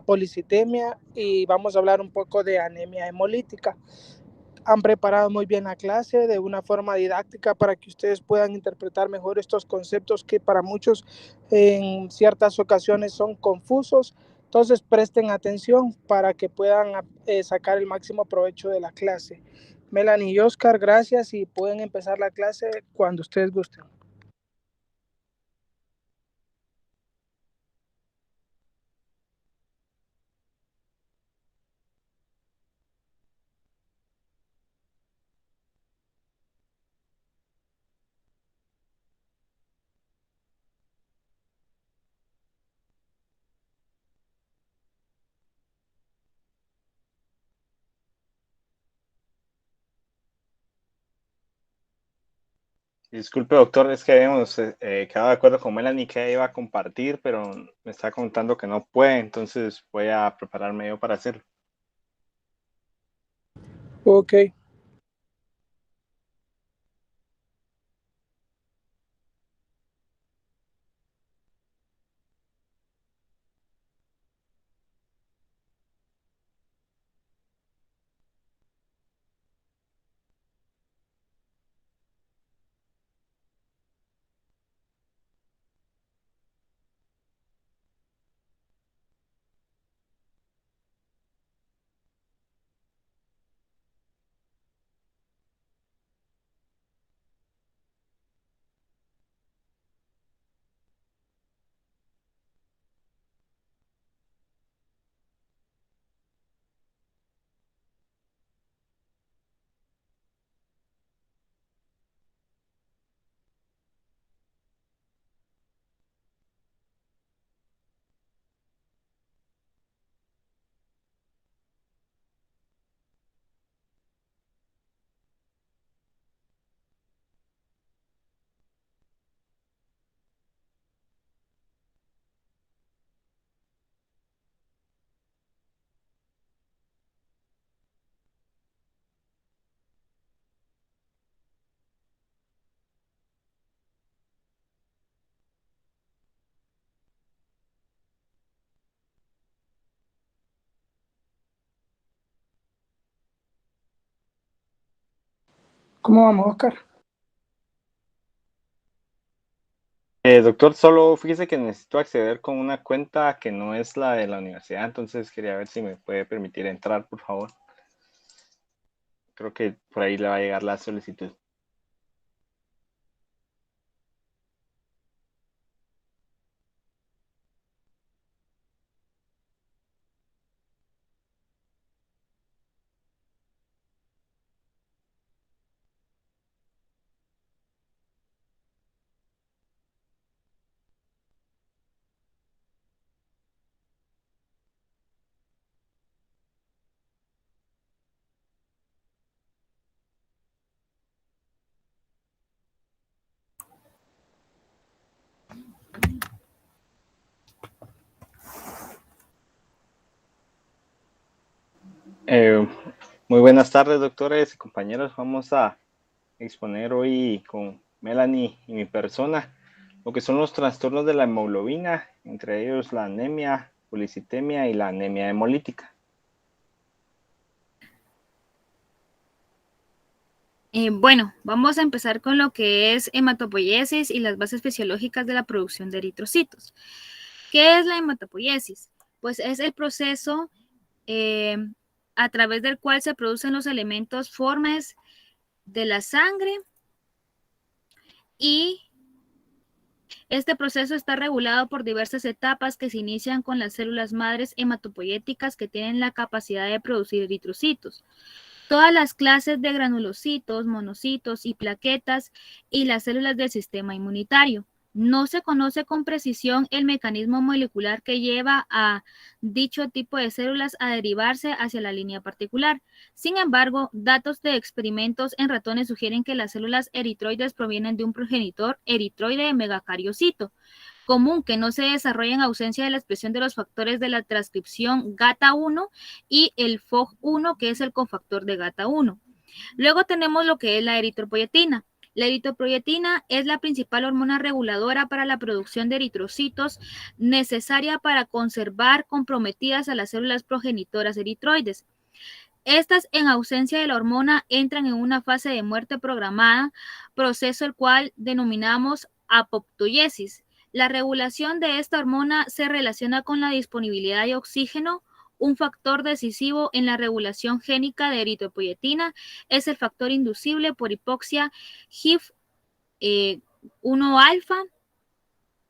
policitemia y vamos a hablar un poco de anemia hemolítica. Han preparado muy bien la clase de una forma didáctica para que ustedes puedan interpretar mejor estos conceptos que para muchos en ciertas ocasiones son confusos. Entonces presten atención para que puedan sacar el máximo provecho de la clase. Melanie y Oscar, gracias y pueden empezar la clase cuando ustedes gusten. Disculpe, doctor, es que habíamos quedado de acuerdo con Melanie que iba a compartir, pero me está contando que no puede, entonces voy a prepararme yo para hacerlo. Ok. ¿Cómo vamos, Oscar? Doctor, solo fíjese que necesito acceder con una cuenta que no es la de la universidad, entonces quería ver si me puede permitir entrar, por favor. Creo que por ahí le va a llegar la solicitud. Eh, Muy buenas tardes, doctores y compañeros. Vamos a exponer hoy con Melanie y mi persona lo que son los trastornos de la hemoglobina, entre ellos la anemia, policitemia y la anemia hemolítica. Bueno, vamos a empezar con lo que es hematopoiesis y las bases fisiológicas de la producción de eritrocitos. ¿Qué es la hematopoiesis? Pues es el proceso a través del cual se producen los elementos formes de la sangre y este proceso está regulado por diversas etapas que se inician con las células madres hematopoyéticas que tienen la capacidad de producir eritrocitos. Todas las clases de granulocitos, monocitos y plaquetas y las células del sistema inmunitario. No se conoce con precisión el mecanismo molecular que lleva a dicho tipo de células a derivarse hacia la línea particular. Sin embargo, datos de experimentos en ratones sugieren que las células eritroides provienen de un progenitor eritroide megacariocito común que no se desarrolla en ausencia de la expresión de los factores de la transcripción GATA1 y el FOG1, que es el cofactor de GATA1. Luego tenemos lo que es la eritropoyetina. La eritropoyetina es la principal hormona reguladora para la producción de eritrocitos, necesaria para conservar comprometidas a las células progenitoras eritroides. Estas, en ausencia de la hormona, entran en una fase de muerte programada, proceso el cual denominamos apoptosis. La regulación de esta hormona se relaciona con la disponibilidad de oxígeno. Un factor decisivo en la regulación génica de eritropoyetina es el factor inducible por hipoxia HIF-1-alfa.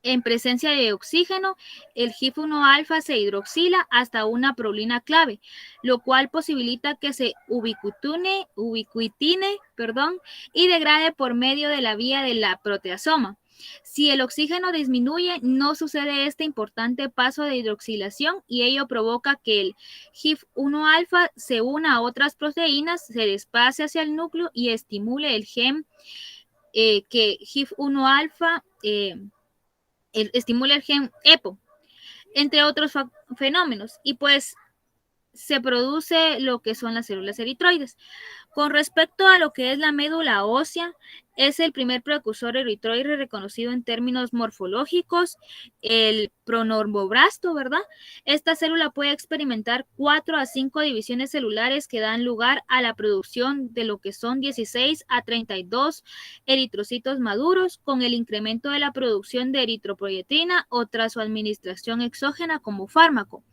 En presencia de oxígeno, el HIF-1-alfa se hidroxila hasta una prolina clave, lo cual posibilita que se ubiquitine, y degrade por medio de la vía de la proteasoma. Si el oxígeno disminuye, no sucede este importante paso de hidroxilación y ello provoca que el HIF-1-alfa se una a otras proteínas, se desplace hacia el núcleo y estimule el gen que HIF-1-alfa estimula el gen EPO, entre otros fenómenos, y pues se produce lo que son las células eritroides. Con respecto a lo que es la médula ósea, es el primer precursor eritroide reconocido en términos morfológicos, el pronorboblasto, ¿verdad? Esta célula puede experimentar 4 a 5 divisiones celulares que dan lugar a la producción de lo que son 16 a 32 eritrocitos maduros, con el incremento de la producción de eritropoyetina o tras su administración exógena como fármaco.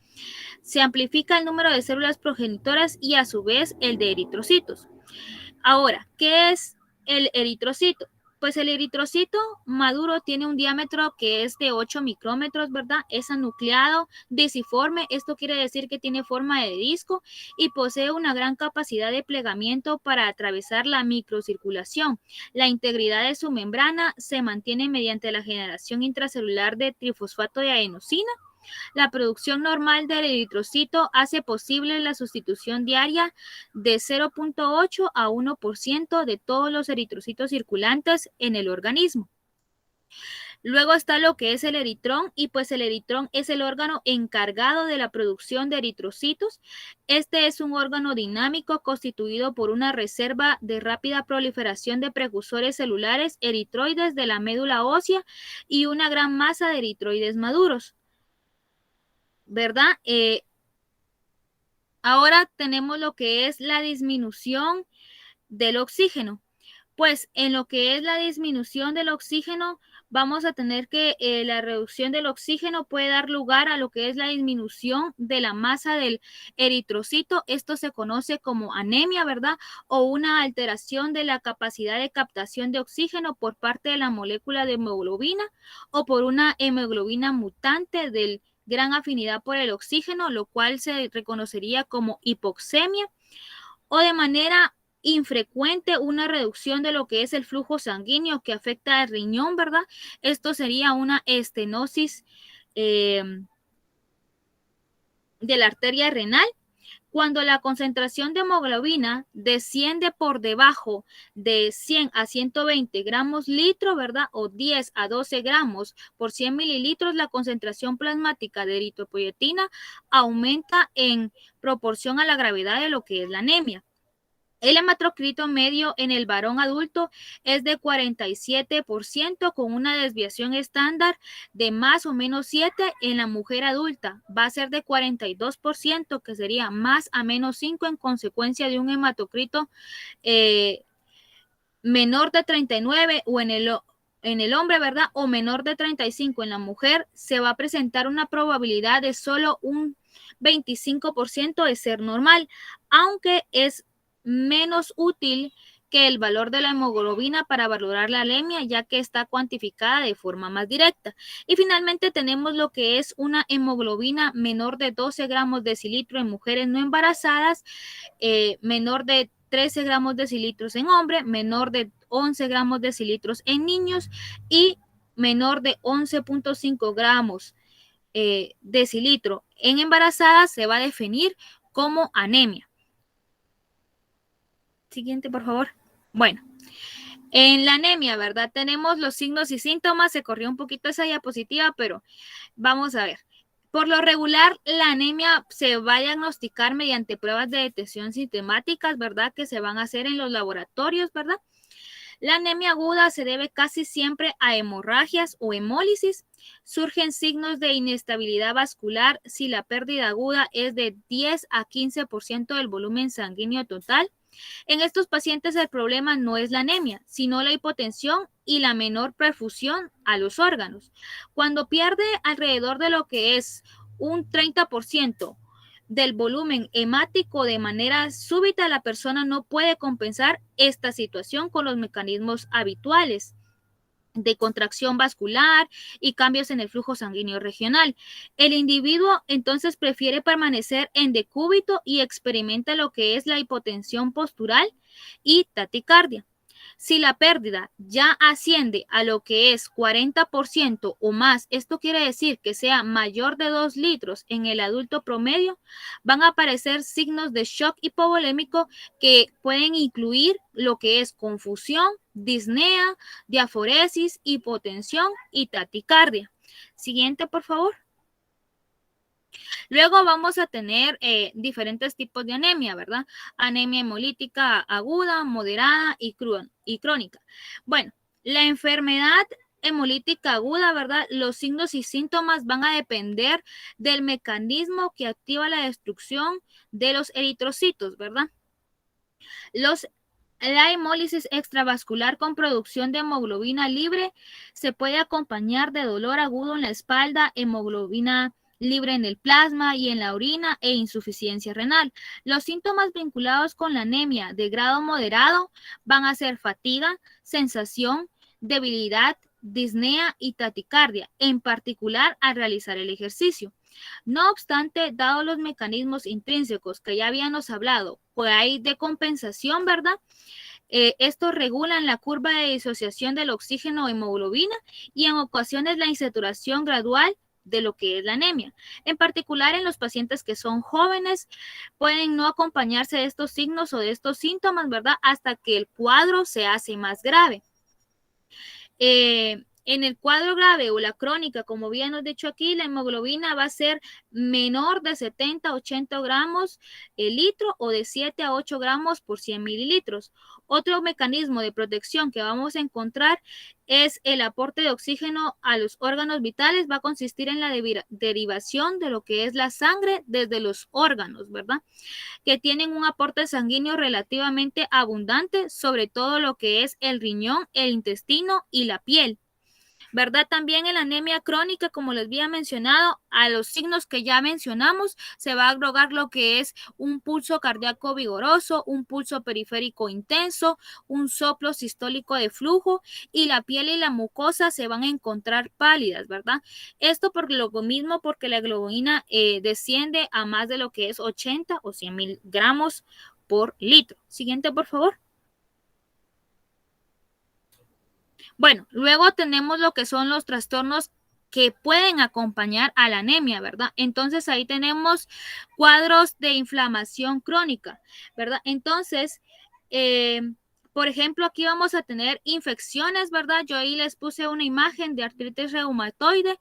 Se amplifica el número de células progenitoras y a su vez el de eritrocitos. Ahora, ¿qué es el eritrocito? Pues el eritrocito maduro tiene un diámetro que es de 8 micrómetros, ¿verdad? Es anucleado, deciforme, esto quiere decir que tiene forma de disco y posee una gran capacidad de plegamiento para atravesar la microcirculación. La integridad de su membrana se mantiene mediante la generación intracelular de trifosfato de adenosina. La producción normal del eritrocito hace posible la sustitución diaria de 0.8 a 1% de todos los eritrocitos circulantes en el organismo. Luego está lo que es el eritrón, y pues el eritrón es el órgano encargado de la producción de eritrocitos. Este es un órgano dinámico constituido por una reserva de rápida proliferación de precursores celulares eritroides de la médula ósea y una gran masa de eritroides maduros, ¿verdad? Ahora tenemos lo que es la disminución del oxígeno. Pues en lo que es la disminución del oxígeno, vamos a tener que la reducción del oxígeno puede dar lugar a lo que es la disminución de la masa del eritrocito. Esto se conoce como anemia, ¿verdad? O una alteración de la capacidad de captación de oxígeno por parte de la molécula de hemoglobina o por una hemoglobina mutante del gran afinidad por el oxígeno, lo cual se reconocería como hipoxemia, o de manera infrecuente una reducción de lo que es el flujo sanguíneo que afecta al riñón, ¿verdad? Esto sería una estenosis de la arteria renal. Cuando la concentración de hemoglobina desciende por debajo de 100 a 120 gramos litro, ¿verdad? O 10 a 12 gramos por 100 mililitros, la concentración plasmática de eritropoyetina aumenta en proporción a la gravedad de lo que es la anemia. El hematocrito medio en el varón adulto es de 47%, con una desviación estándar de más o menos 7. En la mujer adulta va a ser de 42%, que sería más a menos 5, en consecuencia de un hematocrito menor de 39, o en el hombre, ¿verdad? O menor de 35. En la mujer se va a presentar una probabilidad de solo un 25% de ser normal, aunque es menos útil que el valor de la hemoglobina para valorar la anemia, ya que está cuantificada de forma más directa. Y finalmente tenemos lo que es una hemoglobina menor de 12 gramos decilitro en mujeres no embarazadas, menor de 13 gramos decilitros en hombres, menor de 11 gramos decilitros en niños y menor de 11.5 gramos decilitro en embarazadas. Se va a definir como anemia. Siguiente, por favor. Bueno, en la anemia, ¿verdad? Tenemos los signos y síntomas. Se corrió un poquito esa diapositiva, pero vamos a ver. Por lo regular, la anemia se va a diagnosticar mediante pruebas de detección sistemáticas, ¿verdad? Que se van a hacer en los laboratorios, ¿verdad? La anemia aguda se debe casi siempre a hemorragias o hemólisis. Surgen signos de inestabilidad vascular si la pérdida aguda es de 10 a 15% del volumen sanguíneo total. En estos pacientes el problema no es la anemia, sino la hipotensión y la menor perfusión a los órganos. Cuando pierde alrededor de lo que es un 30% del volumen hemático de manera súbita, la persona no puede compensar esta situación con los mecanismos habituales de contracción vascular y cambios en el flujo sanguíneo regional. El individuo entonces prefiere permanecer en decúbito y experimenta lo que es la hipotensión postural y taticardia. Si la pérdida ya asciende a lo que es 40% o más, esto quiere decir que sea mayor de 2 litros en el adulto promedio, van a aparecer signos de shock hipovolémico que pueden incluir lo que es confusión, disnea, diaforesis, hipotensión y taticardia. Siguiente, por favor. Luego vamos a tener diferentes tipos de anemia, ¿verdad? Anemia hemolítica aguda, moderada y crónica. Bueno, la enfermedad hemolítica aguda, ¿verdad? Los signos y síntomas van a depender del mecanismo que activa la destrucción de los eritrocitos, ¿verdad? La hemólisis extravascular con producción de hemoglobina libre se puede acompañar de dolor agudo en la espalda, hemoglobina libre en el plasma y en la orina e insuficiencia renal. Los síntomas vinculados con la anemia de grado moderado van a ser fatiga, sensación, debilidad, disnea y taticardia, en particular al realizar el ejercicio. No obstante, dados los mecanismos intrínsecos que ya habíamos hablado, pues hay de compensación, ¿verdad? Estos regulan la curva de disociación del oxígeno o hemoglobina y en ocasiones la insaturación gradual de lo que es la anemia. En particular, en los pacientes que son jóvenes, pueden no acompañarse de estos signos o de estos síntomas, ¿verdad? Hasta que el cuadro se hace más grave. En el cuadro grave o la crónica, como habíamos dicho aquí, la hemoglobina va a ser menor de 70 a 80 gramos el litro o de 7 a 8 gramos por 100 mililitros. Otro mecanismo de protección que vamos a encontrar es el aporte de oxígeno a los órganos vitales. Va a consistir en la derivación de lo que es la sangre desde los órganos, ¿verdad? Que tienen un aporte sanguíneo relativamente abundante, sobre todo lo que es el riñón, el intestino y la piel. ¿Verdad? También en la anemia crónica, como les había mencionado, a los signos que ya mencionamos, se va a agregar lo que es un pulso cardíaco vigoroso, un pulso periférico intenso, un soplo sistólico de flujo y la piel y la mucosa se van a encontrar pálidas, ¿verdad? Esto por lo mismo porque la hemoglobina desciende a más de lo que es 80 o 100 miligramos por litro. Siguiente, por favor. Bueno, luego tenemos lo que son los trastornos que pueden acompañar a la anemia, ¿verdad? Entonces ahí tenemos cuadros de inflamación crónica, ¿verdad? Entonces, por ejemplo, aquí vamos a tener infecciones, ¿verdad? Yo ahí les puse una imagen de artritis reumatoide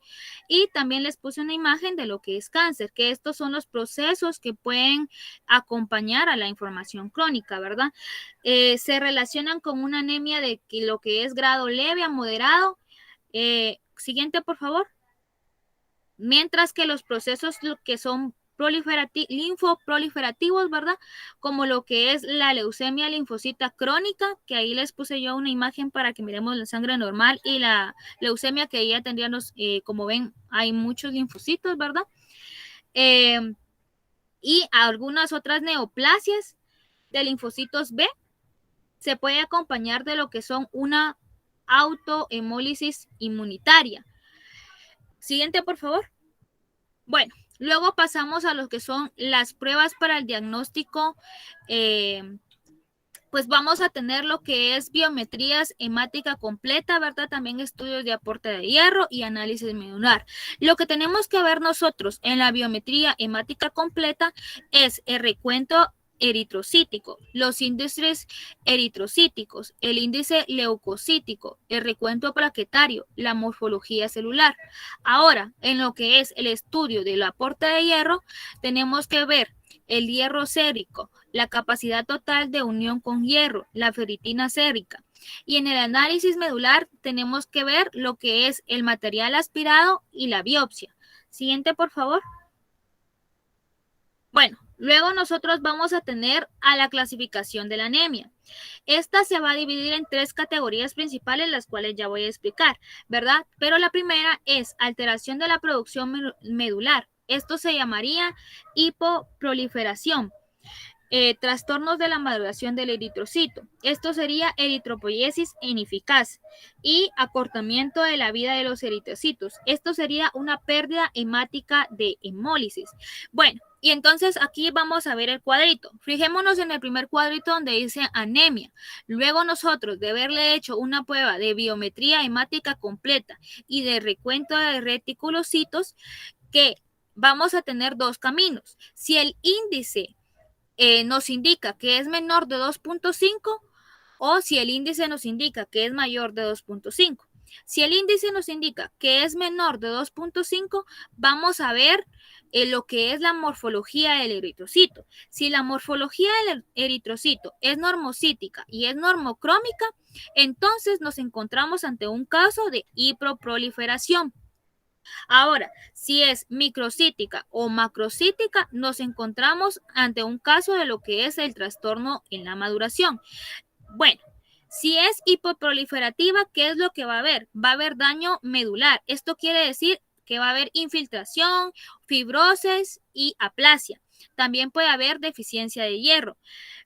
y también les puse una imagen de lo que es cáncer, que estos son los procesos que pueden acompañar a la inflamación crónica, ¿verdad? Se relacionan con una anemia de lo que es grado leve a moderado. Siguiente, por favor. Mientras que los procesos que son linfoproliferativos, ¿verdad? Como lo que es la leucemia linfocita crónica, que ahí les puse yo una imagen para que miremos la sangre normal y la leucemia que ya tendríamos, como ven, hay muchos linfocitos, ¿verdad? Y algunas otras neoplasias de linfocitos B se puede acompañar de lo que son una autohemólisis inmunitaria. Siguiente, por favor. Bueno, luego pasamos a lo que son las pruebas para el diagnóstico. Pues vamos a tener lo que es biometrías hemática completa, ¿verdad? También estudios de aporte de hierro y análisis medular. Lo que tenemos que ver nosotros en la biometría hemática completa es el recuento eritrocítico, los índices eritrocíticos, el índice leucocítico, el recuento plaquetario, la morfología celular. Ahora, en lo que es el estudio del aporte de hierro, tenemos que ver el hierro sérico, la capacidad total de unión con hierro, la ferritina sérica, Y en el análisis medular tenemos que ver lo que es el material aspirado y la biopsia. Siguiente, por favor. Bueno, luego nosotros vamos a tener a la clasificación de la anemia. Esta se va a dividir en 3 categorías principales, las cuales ya voy a explicar, ¿verdad? Pero la primera es alteración de la producción medular. Esto se llamaría hipoproliferación. Trastornos de la maduración del eritrocito. Esto sería eritropoiesis ineficaz y acortamiento de la vida de los eritrocitos. Esto sería una pérdida hemática de hemólisis. Bueno, y entonces aquí vamos a ver el cuadrito. Fijémonos en el primer cuadrito donde dice anemia. Luego nosotros, de haberle hecho una prueba de biometría hemática completa y de recuento de reticulocitos, que vamos a tener 2 caminos. Si el índice nos indica que es menor de 2.5 o si el índice nos indica que es mayor de 2.5. Si el índice nos indica que es menor de 2.5, vamos a ver lo que es la morfología del eritrocito. Si la morfología del eritrocito es normocítica y es normocrómica, entonces nos encontramos ante un caso de hiperproliferación. Ahora, si es microcítica o macrocítica, nos encontramos ante un caso de lo que es el trastorno en la maduración. Bueno, si es hipoproliferativa, ¿qué es lo que va a haber? Va a haber daño medular. Esto quiere decir que va a haber infiltración, fibrosis y aplasia. También puede haber deficiencia de hierro,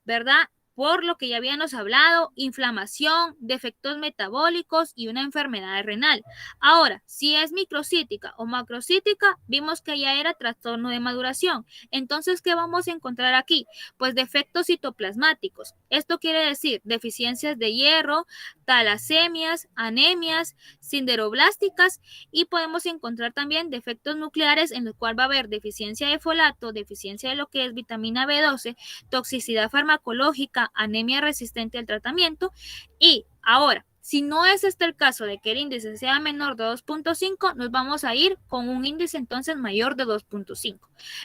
¿verdad? Por lo que ya habíamos hablado, inflamación, defectos metabólicos y una enfermedad renal. Ahora, si es microcítica o macrocítica, vimos que ya era trastorno de maduración. Entonces, ¿qué vamos a encontrar aquí? Pues defectos citoplasmáticos. Esto quiere decir deficiencias de hierro, talasemias, anemias, sideroblásticas y podemos encontrar también defectos nucleares en los cuales va a haber deficiencia de folato, deficiencia de lo que es vitamina B12, toxicidad farmacológica, anemia resistente al tratamiento. Y ahora, si no es este el caso de que el índice sea menor de 2.5, nos vamos a ir con un índice entonces mayor de 2.5.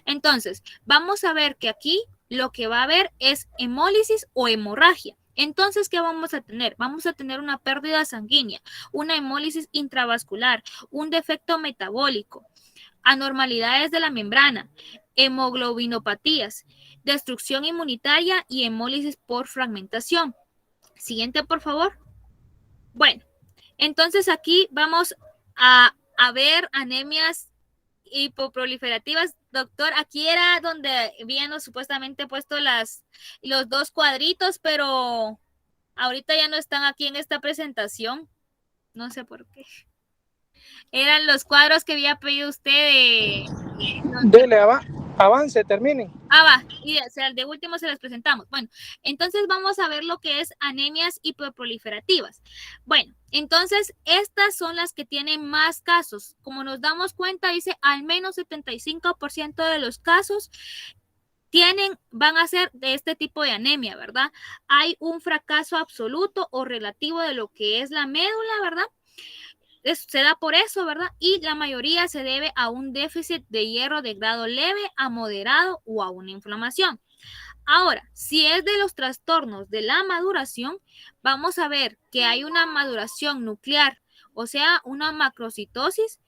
Entonces, vamos a ver que aquí lo que va a haber es hemólisis o hemorragia. Entonces, ¿qué vamos a tener? Vamos a tener una pérdida sanguínea, una hemólisis intravascular, un defecto metabólico, anormalidades de la membrana, hemoglobinopatías, destrucción inmunitaria y hemólisis por fragmentación. Siguiente, por favor. Bueno, entonces aquí vamos a ver anemias hipoproliferativas. Doctor, aquí era donde habíamos supuestamente puesto los 2 cuadritos, pero ahorita ya no están aquí en esta presentación. No sé por qué. Eran los cuadros que había pedido usted de... Dele, avance, terminen. Va, y de último se las presentamos. Bueno, entonces vamos a ver lo que es anemias hiperproliferativas. Bueno, entonces estas son las que tienen más casos. Como nos damos cuenta, dice al menos 75% de los casos van a ser de este tipo de anemia, ¿verdad? Hay un fracaso absoluto o relativo de lo que es la médula, ¿verdad? Se da por eso, ¿verdad? Y la mayoría se debe a un déficit de hierro de grado leve a moderado o a una inflamación. Ahora, si es de los trastornos de la maduración, vamos a ver que hay una maduración nuclear, o sea, una macrocitosis,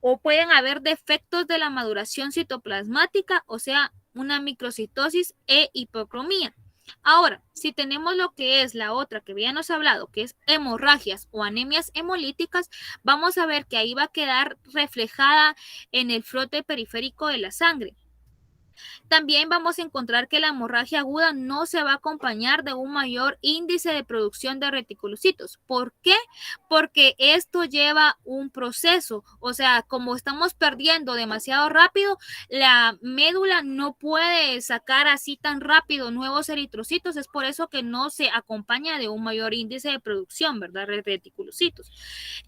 o pueden haber defectos de la maduración citoplasmática, o sea, una microcitosis e hipocromía. Ahora, si tenemos lo que es la otra que habíamos hablado, que es hemorragias o anemias hemolíticas, vamos a ver que ahí va a quedar reflejada en el frote periférico de la sangre. También vamos a encontrar que la hemorragia aguda no se va a acompañar de un mayor índice de producción de reticulocitos. ¿Por qué? Porque esto lleva un proceso, o sea, como estamos perdiendo demasiado rápido, la médula no puede sacar así tan rápido nuevos eritrocitos, es por eso que no se acompaña de un mayor índice de producción, ¿verdad? Reticulocitos.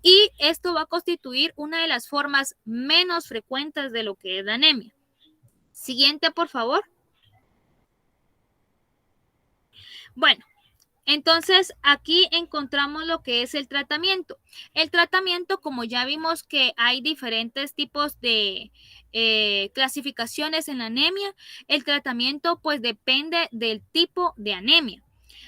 Y esto va a constituir una de las formas menos frecuentes de lo que es la anemia. Siguiente, por favor. Bueno, entonces aquí encontramos lo que es el tratamiento. El tratamiento, como ya vimos que hay diferentes tipos de clasificaciones en la anemia, el tratamiento pues depende del tipo de anemia.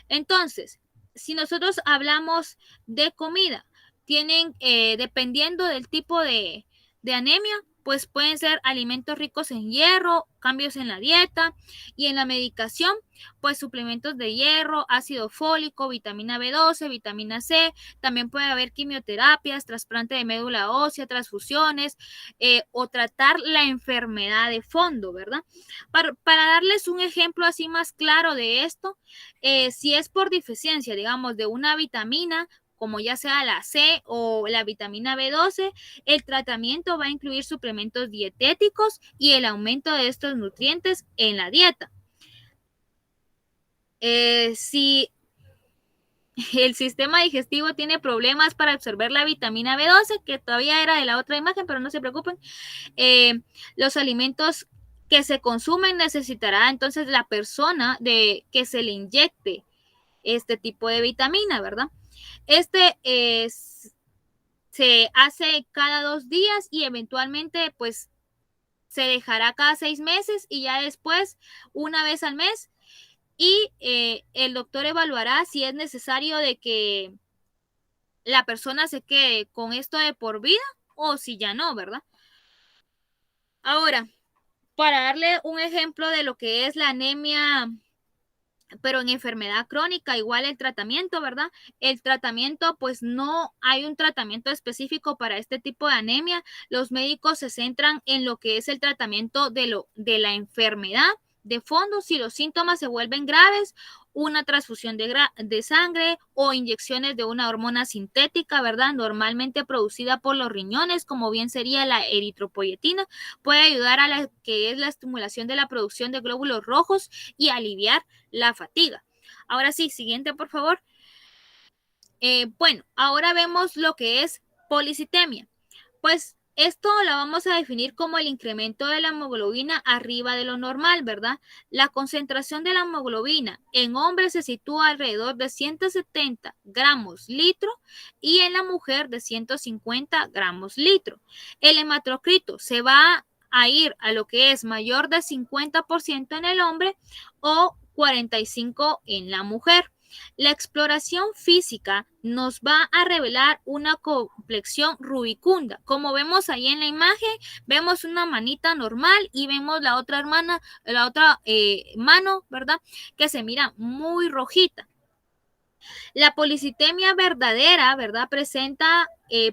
Entonces, si nosotros hablamos de comida, tienen, dependiendo del tipo de anemia, pues pueden ser alimentos ricos en hierro, cambios en la dieta y en la medicación, pues suplementos de hierro, ácido fólico, vitamina B12, vitamina C, también puede haber quimioterapias, trasplante de médula ósea, transfusiones o tratar la enfermedad de fondo, ¿verdad? Para darles un ejemplo así más claro de esto, si es por deficiencia, digamos, de una vitamina, como ya sea la C o la vitamina B12, el tratamiento va a incluir suplementos dietéticos y el aumento de estos nutrientes en la dieta. Si el sistema digestivo tiene problemas para absorber la vitamina B12, que todavía era de la otra imagen, pero no se preocupen, los alimentos que se consumen necesitará entonces la persona de que se le inyecte este tipo de vitamina, ¿verdad? Se hace cada 2 días y eventualmente pues se dejará cada 6 meses y ya después una vez al mes y el doctor evaluará si es necesario de que la persona se quede con esto de por vida o si ya no, ¿verdad? Ahora, para darle un ejemplo de lo que es la anemia, pero en enfermedad crónica, igual el tratamiento, ¿verdad? El tratamiento, pues no hay un tratamiento específico para este tipo de anemia. Los médicos se centran en lo que es el tratamiento de la enfermedad de fondo. Si los síntomas se vuelven graves, una transfusión de sangre o inyecciones de una hormona sintética, ¿verdad? Normalmente producida por los riñones, como bien sería la eritropoyetina, puede ayudar a la que es la estimulación de la producción de glóbulos rojos y aliviar la fatiga. Ahora sí, siguiente, por favor. Bueno, ahora vemos lo que es policitemia. Pues esto la vamos a definir como el incremento de la hemoglobina arriba de lo normal, ¿verdad? La concentración de la hemoglobina en hombres se sitúa alrededor de 170 gramos litro y en la mujer de 150 gramos litro. El hematocrito se va a ir a lo que es mayor de 50% en el hombre o 45% en la mujer. La exploración física nos va a revelar una complexión rubicunda. Como vemos ahí en la imagen, vemos una manita normal y vemos la otra mano, ¿verdad? Que se mira muy rojita. La policitemia verdadera, ¿verdad? Presenta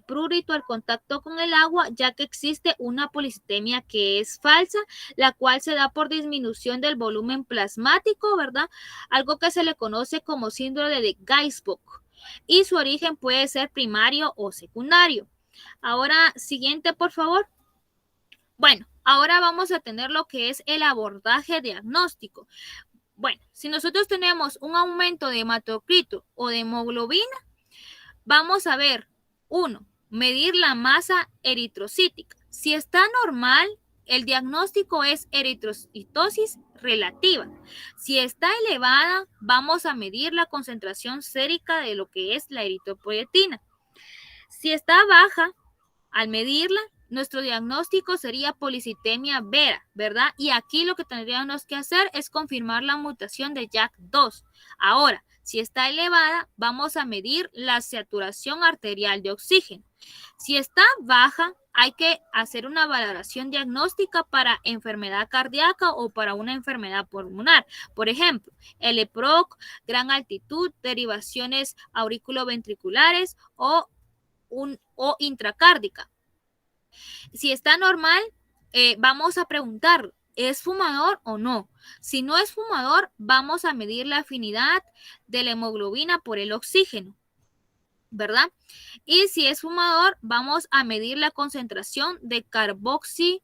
prurito al contacto con el agua, ya que existe una policitemia que es falsa, la cual se da por disminución del volumen plasmático, ¿verdad? Algo que se le conoce como síndrome de Geisbach, y su origen puede ser primario o secundario. Ahora, siguiente, por favor. Bueno, ahora vamos a tener lo que es el abordaje diagnóstico. Bueno, si nosotros tenemos un aumento de hematocrito o de hemoglobina, vamos a ver, medir la masa eritrocítica. Si está normal, el diagnóstico es eritrocitosis relativa. Si está elevada, vamos a medir la concentración sérica de lo que es la eritropoyetina. Si está baja, al medirla, nuestro diagnóstico sería policitemia vera, ¿verdad? Y aquí lo que tendríamos que hacer es confirmar la mutación de JAK2. Ahora, si está elevada, vamos a medir la saturación arterial de oxígeno. Si está baja, hay que hacer una valoración diagnóstica para enfermedad cardíaca o para una enfermedad pulmonar. Por ejemplo, el EPROC, gran altitud, derivaciones auriculoventriculares o intracárdica. Si está normal, vamos a preguntar, ¿es fumador o no? Si no es fumador, vamos a medir la afinidad de la hemoglobina por el oxígeno, ¿verdad? Y si es fumador, vamos a medir la concentración de carboxi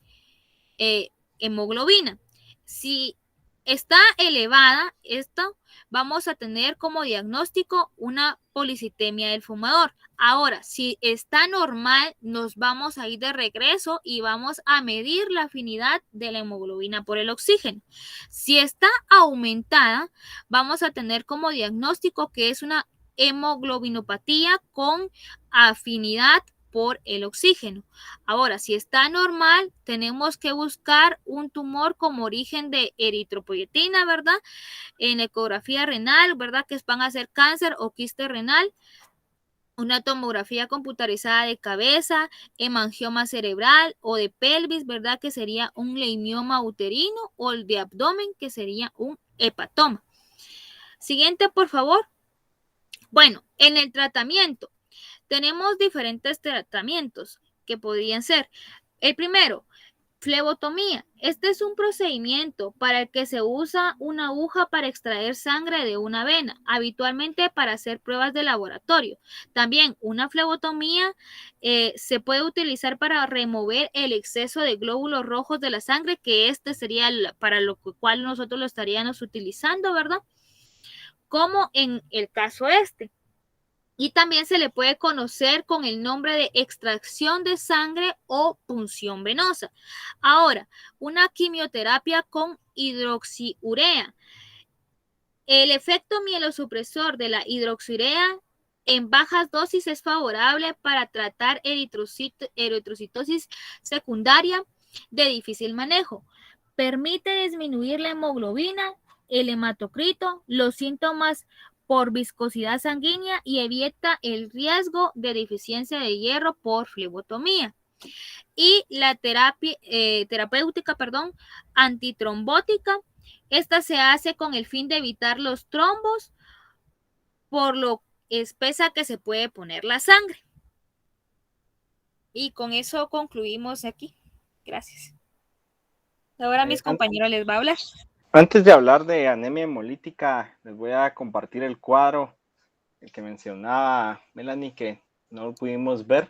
hemoglobina. Si está elevada, esto vamos a tener como diagnóstico una policitemia del fumador. Ahora, si está normal, nos vamos a ir de regreso y vamos a medir la afinidad de la hemoglobina por el oxígeno. Si está aumentada, vamos a tener como diagnóstico que es una hemoglobinopatía con afinidad por el oxígeno. Ahora, si está normal, tenemos que buscar un tumor como origen de eritropoyetina, ¿verdad? En ecografía renal, ¿verdad? Que van a ser cáncer o quiste renal. Una tomografía computarizada de cabeza, hemangioma cerebral o de pelvis, ¿verdad? Que sería un leimioma uterino, o el de abdomen, que sería un hepatoma. Siguiente, por favor. Bueno, en el tratamiento tenemos diferentes tratamientos que podrían ser. El primero, flebotomía. Este es un procedimiento para el que se usa una aguja para extraer sangre de una vena, habitualmente para hacer pruebas de laboratorio. También una flebotomía se puede utilizar para remover el exceso de glóbulos rojos de la sangre, que este sería para lo cual nosotros lo estaríamos utilizando, ¿verdad? Como en el caso este. Y también se le puede conocer con el nombre de extracción de sangre o punción venosa. Ahora, una quimioterapia con hidroxiurea. El efecto mielosupresor de la hidroxiurea en bajas dosis es favorable para tratar eritrocitosis secundaria de difícil manejo. Permite disminuir la hemoglobina, el hematocrito, los síntomas por viscosidad sanguínea y evita el riesgo de deficiencia de hierro por flebotomía. Y la terapéutica antitrombótica, esta se hace con el fin de evitar los trombos por lo espesa que se puede poner la sangre. Y con eso concluimos aquí. Gracias. Ahora mis compañeros les va a hablar. Antes de hablar de anemia hemolítica, les voy a compartir el cuadro, el que mencionaba Melanie, que no lo pudimos ver.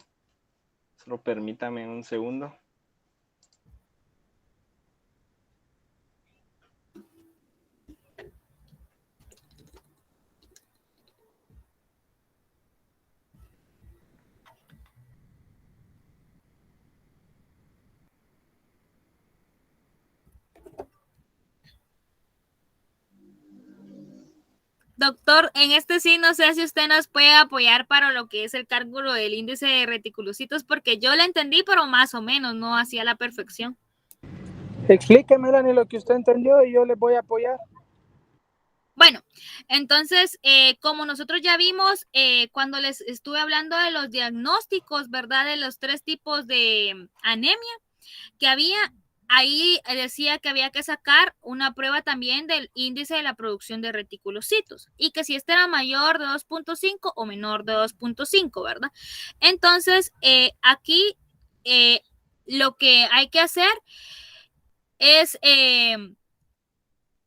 Solo permítame un segundo. Doctor, en este sí no sé si usted nos puede apoyar para lo que es el cálculo del índice de reticulocitos, porque yo la entendí, pero más o menos, no hacía la perfección. Explíqueme, Melanie, lo que usted entendió y yo les voy a apoyar. Bueno, entonces, como nosotros ya vimos, cuando les estuve hablando de los diagnósticos, ¿verdad? De los 3 tipos de anemia que había, ahí decía que había que sacar una prueba también del índice de la producción de reticulocitos y que si este era mayor de 2.5 o menor de 2.5, ¿verdad? Entonces, aquí lo que hay que hacer es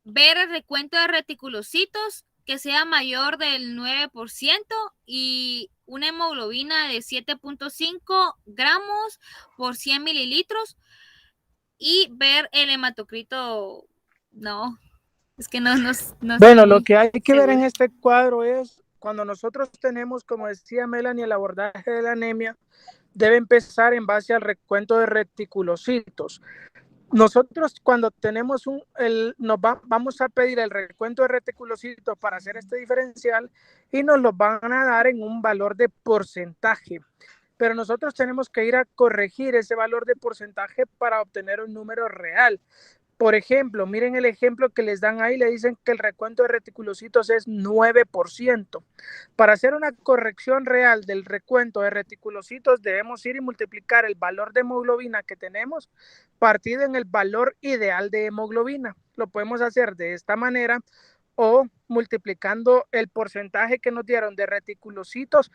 ver el recuento de reticulocitos que sea mayor del 9% y una hemoglobina de 7.5 gramos por 100 mililitros y ver el hematocrito. No, es que no Bueno, lo que hay que ver en este cuadro es cuando nosotros tenemos, como decía Melanie, el abordaje de la anemia, debe empezar en base al recuento de reticulocitos. Nosotros cuando tenemos vamos a pedir el recuento de reticulocitos para hacer este diferencial y nos lo van a dar en un valor de porcentaje. Pero nosotros tenemos que ir a corregir ese valor de porcentaje para obtener un número real. Por ejemplo, miren el ejemplo que les dan ahí, le dicen que el recuento de reticulocitos es 9%. Para hacer una corrección real del recuento de reticulocitos, debemos ir y multiplicar el valor de hemoglobina que tenemos partido en el valor ideal de hemoglobina. Lo podemos hacer de esta manera o multiplicando el porcentaje que nos dieron de reticulocitos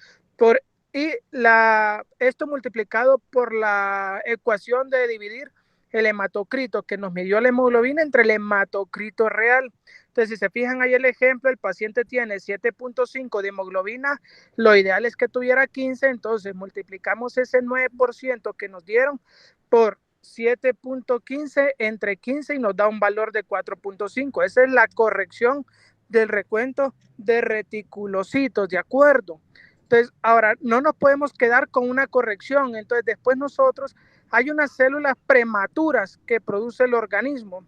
esto multiplicado por la ecuación de dividir el hematocrito que nos midió la hemoglobina entre el hematocrito real. Entonces, si se fijan ahí el ejemplo, el paciente tiene 7.5 de hemoglobina, lo ideal es que tuviera 15, entonces multiplicamos ese 9% que nos dieron por 7.15 entre 15 y nos da un valor de 4.5. Esa es la corrección del recuento de reticulocitos, ¿de acuerdo? Entonces, ahora no nos podemos quedar con una corrección, entonces después nosotros hay unas células prematuras que produce el organismo.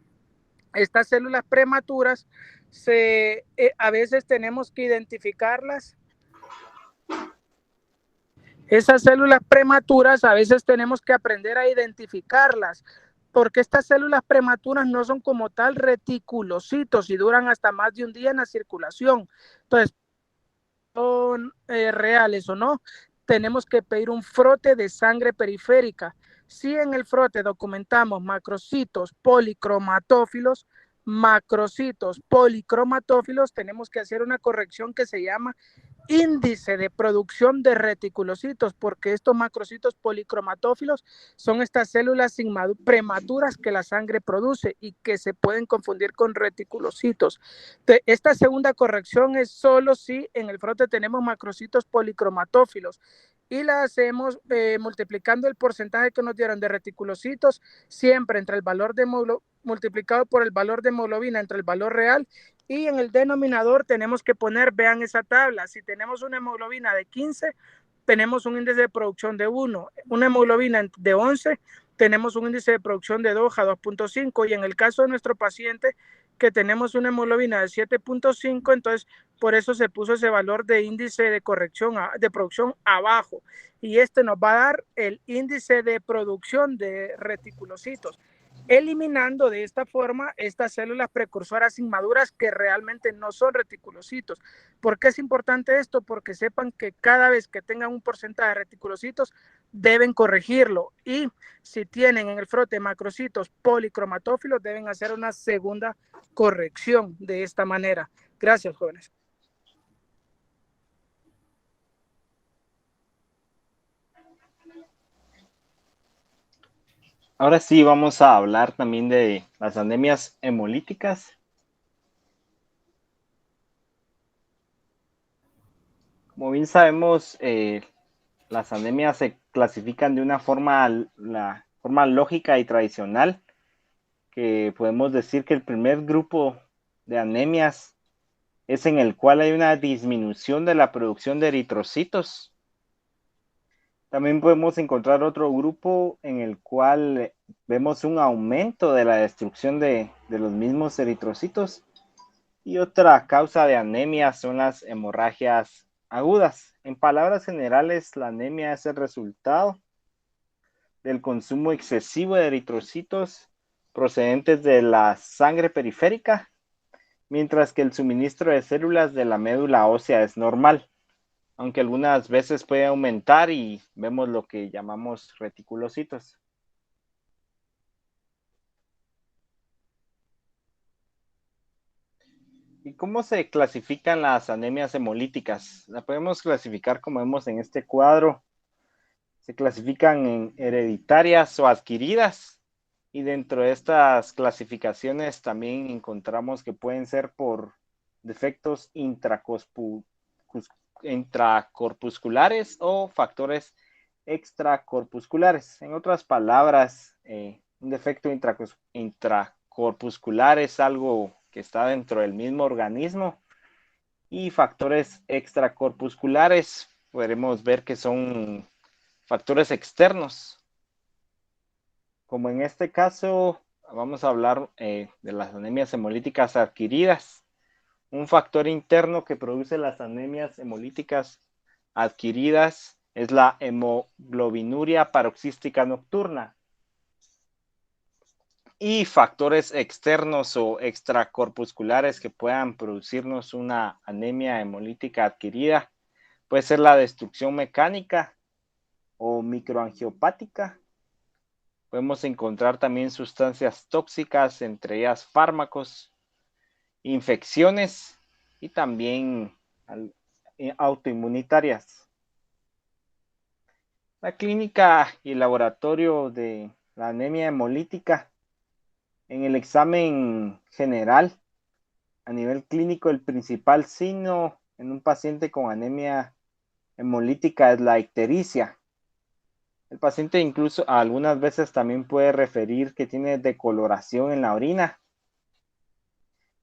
Estas células prematuras a veces tenemos que identificarlas Esas células prematuras a veces tenemos que aprender a identificarlas, porque estas células prematuras no son como tal reticulocitos y duran hasta más de un día en la circulación. Entonces, son reales o no, tenemos que pedir un frote de sangre periférica. Si en el frote documentamos macrocitos policromatófilos, tenemos que hacer una corrección que se llama índice de producción de reticulocitos, porque estos macrocitos policromatófilos son estas células prematuras que la sangre produce y que se pueden confundir con reticulocitos. Esta segunda corrección es solo si en el frote tenemos macrocitos policromatófilos y la hacemos multiplicando el porcentaje que nos dieron de reticulocitos siempre entre el valor de multiplicado por el valor de hemoglobina entre el valor real, y en el denominador tenemos que poner, vean esa tabla, si tenemos una hemoglobina de 15, tenemos un índice de producción de 1, una hemoglobina de 11, tenemos un índice de producción de 2 a 2.5, y en el caso de nuestro paciente que tenemos una hemoglobina de 7.5, entonces por eso se puso ese valor de índice de corrección de producción abajo, y este nos va a dar el índice de producción de reticulocitos, eliminando de esta forma estas células precursoras inmaduras que realmente no son reticulocitos. ¿Por qué es importante esto? Porque sepan que cada vez que tengan un porcentaje de reticulocitos deben corregirlo, y si tienen en el frote macrocitos policromatófilos deben hacer una segunda corrección de esta manera. Gracias, jóvenes. Ahora sí vamos a hablar también de las anemias hemolíticas. Como bien sabemos, las anemias se clasifican de una forma, la forma lógica y tradicional, que podemos decir que el primer grupo de anemias es en el cual hay una disminución de la producción de eritrocitos. También podemos encontrar otro grupo en el cual vemos un aumento de la destrucción de los mismos eritrocitos. Y otra causa de anemia son las hemorragias agudas. En palabras generales, la anemia es el resultado del consumo excesivo de eritrocitos procedentes de la sangre periférica, mientras que el suministro de células de la médula ósea es normal, aunque algunas veces puede aumentar y vemos lo que llamamos reticulocitos. ¿Y cómo se clasifican las anemias hemolíticas? La podemos clasificar como vemos en este cuadro. Se clasifican en hereditarias o adquiridas, y dentro de estas clasificaciones también encontramos que pueden ser por defectos intracorpusculares o factores extracorpusculares. En otras palabras, un defecto intracorpuscular es algo que está dentro del mismo organismo, y factores extracorpusculares podremos ver que son factores externos. Como en este caso, vamos a hablar de las anemias hemolíticas adquiridas. Un factor interno que produce las anemias hemolíticas adquiridas es la hemoglobinuria paroxística nocturna. Y factores externos o extracorpusculares que puedan producirnos una anemia hemolítica adquirida puede ser la destrucción mecánica o microangiopática. Podemos encontrar también sustancias tóxicas, entre ellas fármacos, infecciones y también autoinmunitarias. La clínica y el laboratorio de la anemia hemolítica. En el examen general, a nivel clínico, el principal signo en un paciente con anemia hemolítica es la ictericia. El paciente incluso algunas veces también puede referir que tiene decoloración en la orina.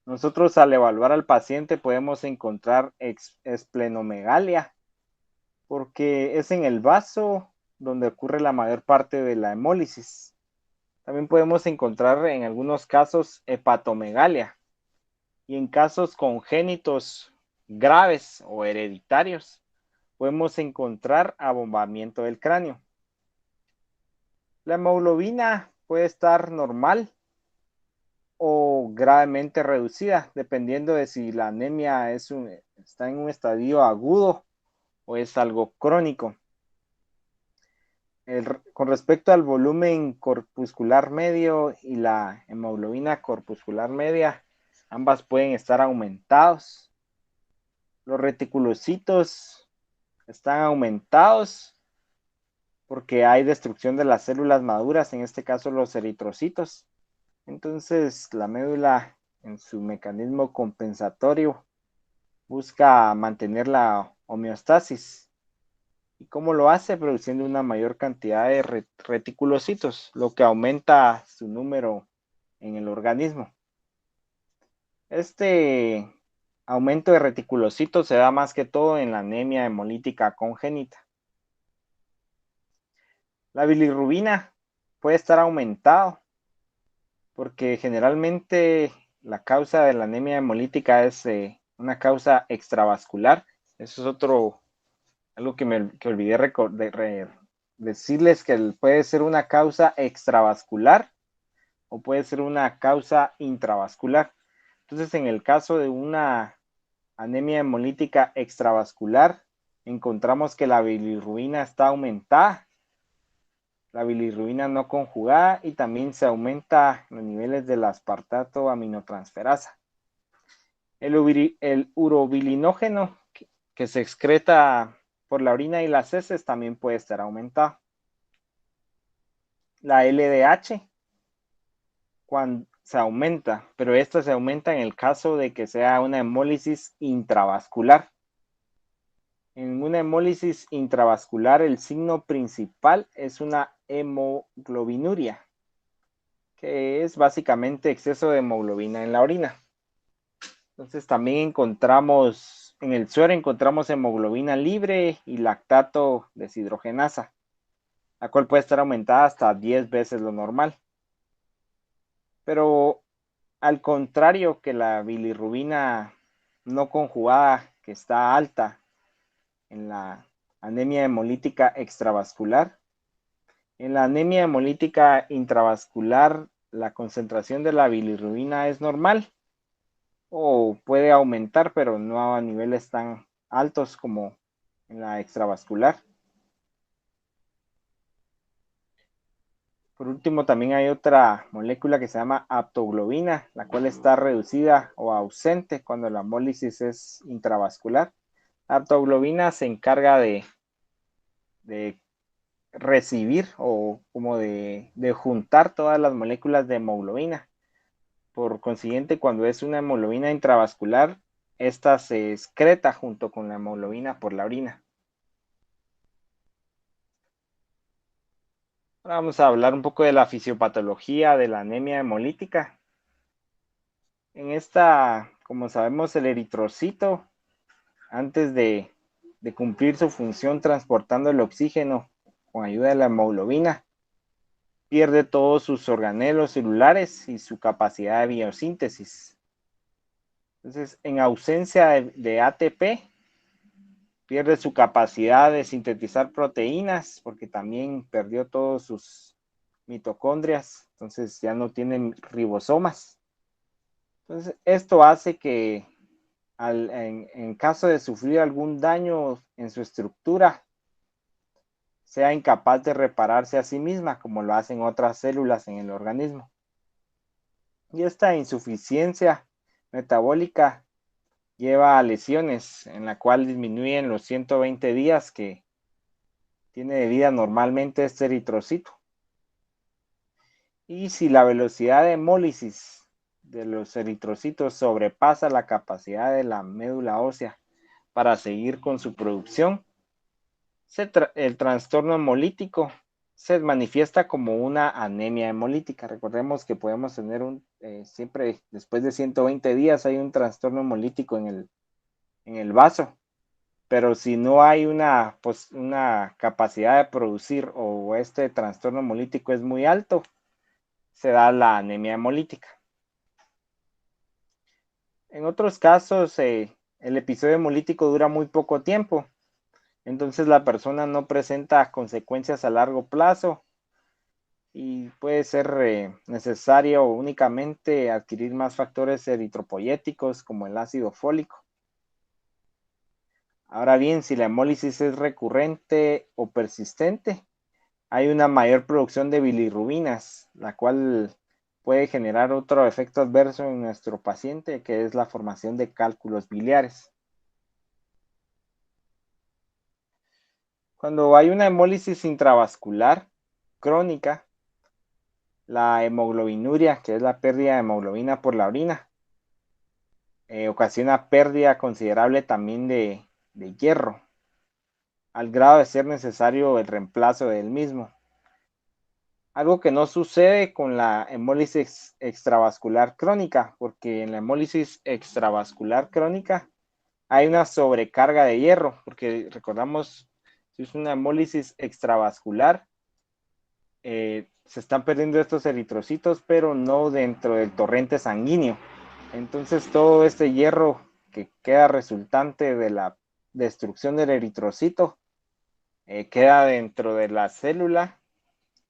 Nosotros al evaluar al paciente podemos encontrar esplenomegalia, porque es en el vaso donde ocurre la mayor parte de la hemólisis. También podemos encontrar en algunos casos hepatomegalia, y en casos congénitos graves o hereditarios podemos encontrar abombamiento del cráneo. La hemoglobina puede estar normal o gravemente reducida, dependiendo de si la anemia está en un estadio agudo o es algo crónico. Con respecto al volumen corpuscular medio y la hemoglobina corpuscular media, ambas pueden estar aumentados. Los reticulocitos están aumentados porque hay destrucción de las células maduras, en este caso los eritrocitos. Entonces, la médula, en su mecanismo compensatorio, busca mantener la homeostasis. ¿Y cómo lo hace? Produciendo una mayor cantidad de reticulocitos, lo que aumenta su número en el organismo. Este aumento de reticulocitos se da más que todo en la anemia hemolítica congénita. La bilirrubina puede estar aumentado porque generalmente la causa de la anemia hemolítica es una causa extravascular. Eso es algo que olvidé decirles, que puede ser una causa extravascular o puede ser una causa intravascular. Entonces, en el caso de una anemia hemolítica extravascular, encontramos que la bilirrubina está aumentada, la bilirrubina no conjugada, y también se aumenta los niveles del aspartato aminotransferasa. El urobilinógeno que se excreta por la orina y las heces también puede estar aumentado. La LDH cuando se aumenta, pero esta se aumenta en el caso de que sea una hemólisis intravascular. En una hemólisis intravascular, el signo principal es una hemoglobinuria, que es básicamente exceso de hemoglobina en la orina. Entonces también encontramos, en el suero encontramos hemoglobina libre y lactato deshidrogenasa, la cual puede estar aumentada hasta 10 veces lo normal. Pero al contrario que la bilirrubina no conjugada, que está alta en la anemia hemolítica extravascular, en la anemia hemolítica intravascular la concentración de la bilirrubina es normal o puede aumentar, pero no a niveles tan altos como en la extravascular. Por último, también hay otra molécula que se llama aptoglobina, la cual está reducida o ausente cuando la hemólisis es intravascular. La aptoglobina se encarga de recibir o como de juntar todas las moléculas de hemoglobina. Por consiguiente, cuando es una hemoglobina intravascular, esta se excreta junto con la hemoglobina por la orina. Ahora vamos a hablar un poco de la fisiopatología de la anemia hemolítica. En esta, como sabemos, el eritrocito, antes de cumplir su función transportando el oxígeno con ayuda de la hemoglobina, pierde todos sus organelos celulares y su capacidad de biosíntesis. Entonces, en ausencia de ATP, pierde su capacidad de sintetizar proteínas porque también perdió todos sus mitocondrias, entonces ya no tienen ribosomas. Entonces, esto hace que en caso de sufrir algún daño en su estructura, sea incapaz de repararse a sí misma, como lo hacen otras células en el organismo. Y esta insuficiencia metabólica lleva a lesiones en la cual disminuyen los 120 días que tiene de vida normalmente este eritrocito. Y si la velocidad de hemólisis de los eritrocitos sobrepasa la capacidad de la médula ósea para seguir con su producción, el trastorno hemolítico se manifiesta como una anemia hemolítica. Recordemos que podemos tener siempre después de 120 días hay un trastorno hemolítico en el vaso, pero si no hay una capacidad de producir o este trastorno hemolítico es muy alto, se da la anemia hemolítica. En otros casos, el episodio hemolítico dura muy poco tiempo Entonces la persona no presenta consecuencias a largo plazo y puede ser necesario únicamente adquirir más factores eritropoyéticos como el ácido fólico. Ahora bien, si la hemólisis es recurrente o persistente, hay una mayor producción de bilirrubinas, la cual puede generar otro efecto adverso en nuestro paciente, que es la formación de cálculos biliares. Cuando hay una hemólisis intravascular crónica, la hemoglobinuria, que es la pérdida de hemoglobina por la orina, ocasiona pérdida considerable también de hierro, al grado de ser necesario el reemplazo del mismo. Algo que no sucede con la hemólisis extravascular crónica, porque en la hemólisis extravascular crónica hay una sobrecarga de hierro, porque recordamos, si es una hemólisis extravascular, se están perdiendo estos eritrocitos, pero no dentro del torrente sanguíneo. Entonces todo este hierro que queda resultante de la destrucción del eritrocito queda dentro de la célula,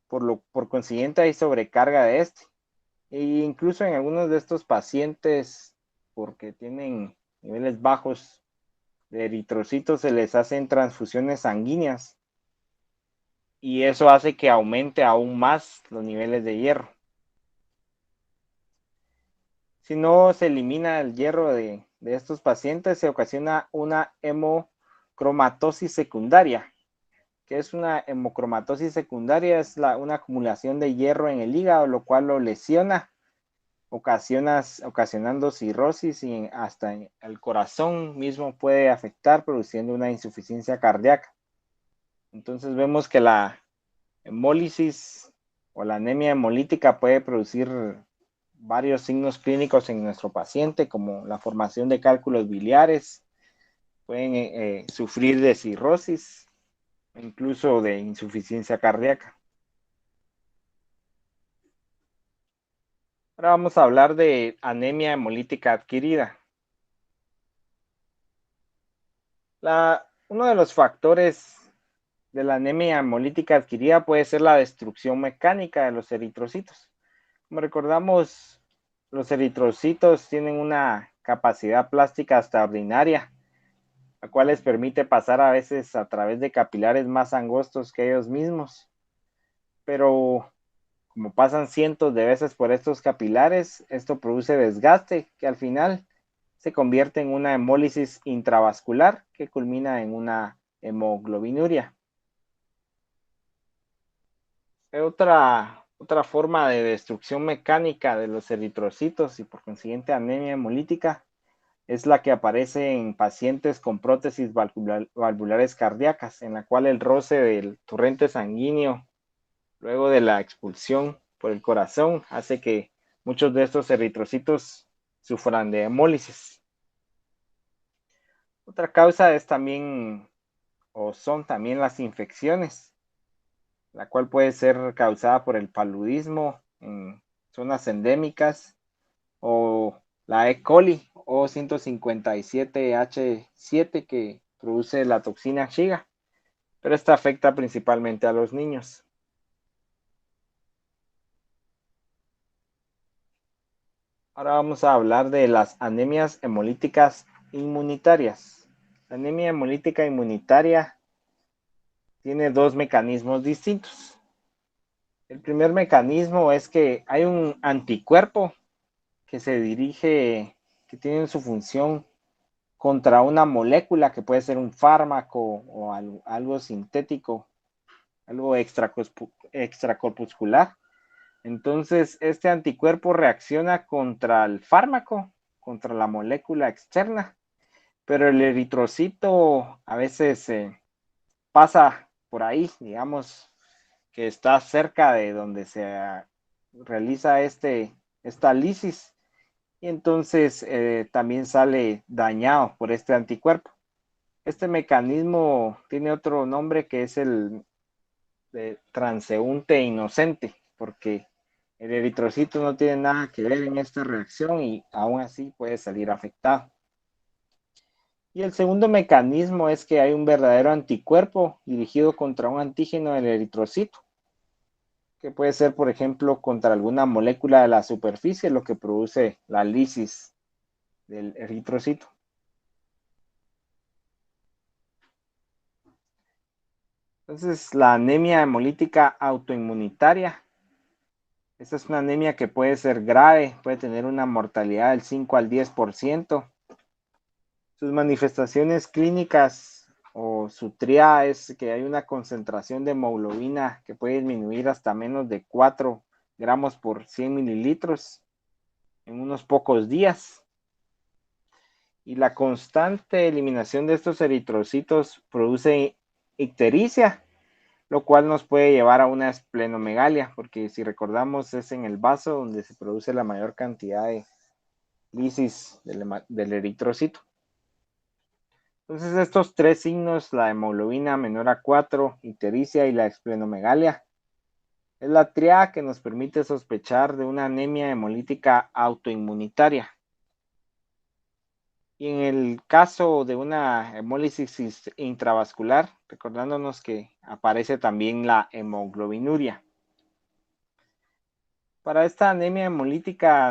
por consiguiente hay sobrecarga de este. E incluso en algunos de estos pacientes, porque tienen niveles bajos de eritrocitos, se les hacen transfusiones sanguíneas y eso hace que aumente aún más los niveles de hierro. Si no se elimina el hierro de estos pacientes, se ocasiona una hemocromatosis secundaria. ¿Qué es una hemocromatosis secundaria? Es una acumulación de hierro en el hígado, lo cual lo lesiona, ocasionando cirrosis y hasta el corazón mismo puede afectar, produciendo una insuficiencia cardíaca. Entonces vemos que la hemólisis o la anemia hemolítica puede producir varios signos clínicos en nuestro paciente, como la formación de cálculos biliares, pueden sufrir de cirrosis, incluso de insuficiencia cardíaca. Ahora vamos a hablar de anemia hemolítica adquirida. Uno de los factores de la anemia hemolítica adquirida puede ser la destrucción mecánica de los eritrocitos. Como recordamos, los eritrocitos tienen una capacidad plástica extraordinaria, la cual les permite pasar a veces a través de capilares más angostos que ellos mismos. Pero como pasan cientos de veces por estos capilares, esto produce desgaste que al final se convierte en una hemólisis intravascular que culmina en una hemoglobinuria. Otra forma de destrucción mecánica de los eritrocitos y por consiguiente anemia hemolítica es la que aparece en pacientes con prótesis valvulares cardíacas, en la cual el roce del torrente sanguíneo luego de la expulsión por el corazón hace que muchos de estos eritrocitos sufran de hemólisis. Otra causa es también, o son también las infecciones, la cual puede ser causada por el paludismo en zonas endémicas o la E. coli o 157H7 que produce la toxina Shiga, pero esta afecta principalmente a los niños. Ahora vamos a hablar de las anemias hemolíticas inmunitarias. La anemia hemolítica inmunitaria tiene dos mecanismos distintos. El primer mecanismo es que hay un anticuerpo que se dirige, que tiene su función contra una molécula que puede ser un fármaco o algo sintético, algo extracorpuscular. Entonces, este anticuerpo reacciona contra el fármaco, contra la molécula externa, pero el eritrocito a veces pasa por ahí, digamos que está cerca de donde se realiza esta lisis y entonces también sale dañado por este anticuerpo. Este mecanismo tiene otro nombre que es el de transeúnte inocente, porque el eritrocito no tiene nada que ver en esta reacción y aún así puede salir afectado. Y el segundo mecanismo es que hay un verdadero anticuerpo dirigido contra un antígeno del eritrocito, que puede ser, por ejemplo, contra alguna molécula de la superficie, lo que produce la lisis del eritrocito. Entonces, la anemia hemolítica autoinmunitaria. Esta es una anemia que puede ser grave, puede tener una mortalidad del 5 al 10%. Sus manifestaciones clínicas o su tría es que hay una concentración de hemoglobina que puede disminuir hasta menos de 4 gramos por 100 mililitros en unos pocos días. Y la constante eliminación de estos eritrocitos produce ictericia, lo cual nos puede llevar a una esplenomegalia, porque si recordamos es en el vaso donde se produce la mayor cantidad de lisis del eritrocito. Entonces estos tres signos, la hemoglobina menor a 4, ictericia y la esplenomegalia, es la tríada que nos permite sospechar de una anemia hemolítica autoinmunitaria. Y en el caso de una hemólisis intravascular, recordándonos que aparece también la hemoglobinuria. Para esta anemia hemolítica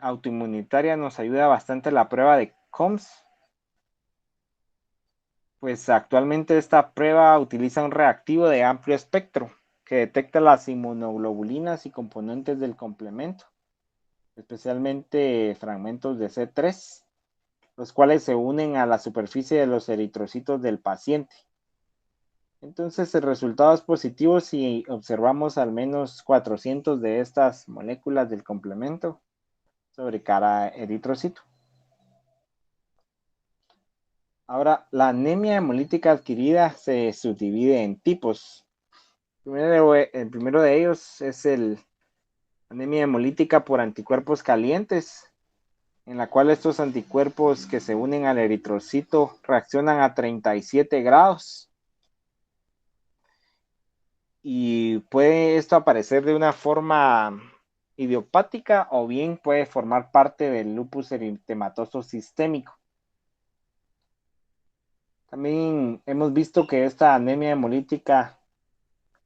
autoinmunitaria nos ayuda bastante la prueba de COMS. Pues actualmente esta prueba utiliza un reactivo de amplio espectro que detecta las inmunoglobulinas y componentes del complemento, especialmente fragmentos de C3, los cuales se unen a la superficie de los eritrocitos del paciente. Entonces el resultado es positivo si observamos al menos 400 de estas moléculas del complemento sobre cada eritrocito. Ahora, la anemia hemolítica adquirida se subdivide en tipos. El primero de ellos es la anemia hemolítica por anticuerpos calientes, en la cual estos anticuerpos que se unen al eritrocito reaccionan a 37 grados. Y puede esto aparecer de una forma idiopática o bien puede formar parte del lupus eritematoso sistémico. También hemos visto que esta anemia hemolítica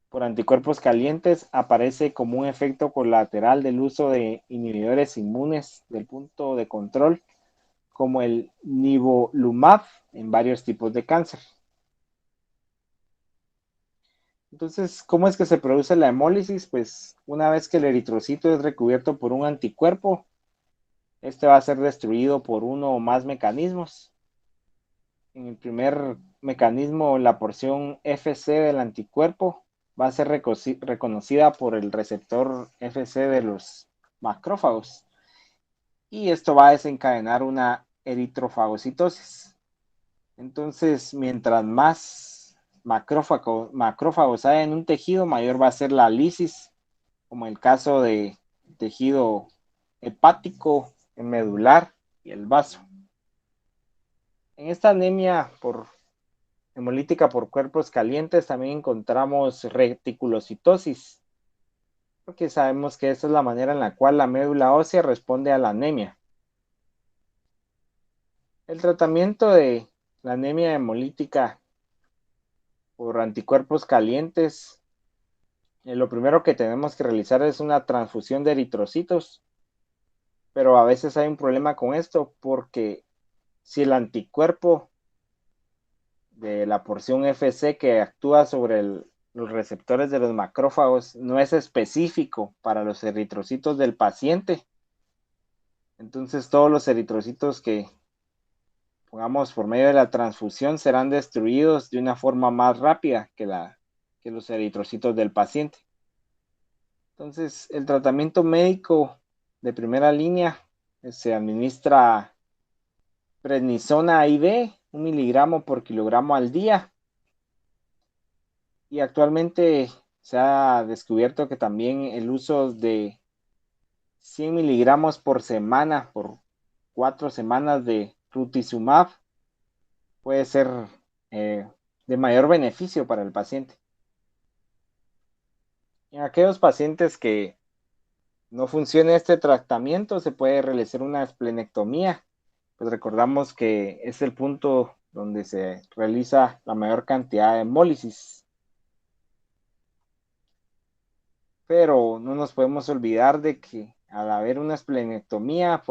por anticuerpos calientes aparece como un efecto colateral del uso de inhibidores inmunes del punto de control, como el nivolumab en varios tipos de cáncer. Entonces, ¿cómo es que se produce la hemólisis? Pues una vez que el eritrocito es recubierto por un anticuerpo, este va a ser destruido por uno o más mecanismos. En el primer mecanismo, la porción FC del anticuerpo va a ser reconocida por el receptor FC de los macrófagos. Y esto va a desencadenar una eritrofagocitosis. Entonces, mientras más macrófagos hay en un tejido, mayor va a ser la lisis, como el caso de tejido hepático, el medular y el vaso. En esta anemia hemolítica por cuerpos calientes también encontramos reticulocitosis, porque sabemos que esa es la manera en la cual la médula ósea responde a la anemia. El tratamiento de la anemia hemolítica por anticuerpos calientes, lo primero que tenemos que realizar es una transfusión de eritrocitos, pero a veces hay un problema con esto porque si el anticuerpo de la porción FC que actúa sobre los receptores de los macrófagos no es específico para los eritrocitos del paciente, entonces todos los eritrocitos que pongamos por medio de la transfusión serán destruidos de una forma más rápida que los eritrocitos del paciente. Entonces, el tratamiento médico de primera línea se administra prednisona IV, 1 miligramo por kilogramo al día. Y actualmente se ha descubierto que también el uso de 100 miligramos por semana, por 4 semanas de rituximab, puede ser de mayor beneficio para el paciente. En aquellos pacientes que no funcione este tratamiento, se puede realizar una esplenectomía, pues recordamos que es el punto donde se realiza la mayor cantidad de hemólisis. Pero no nos podemos olvidar de que al haber una esplenectomía,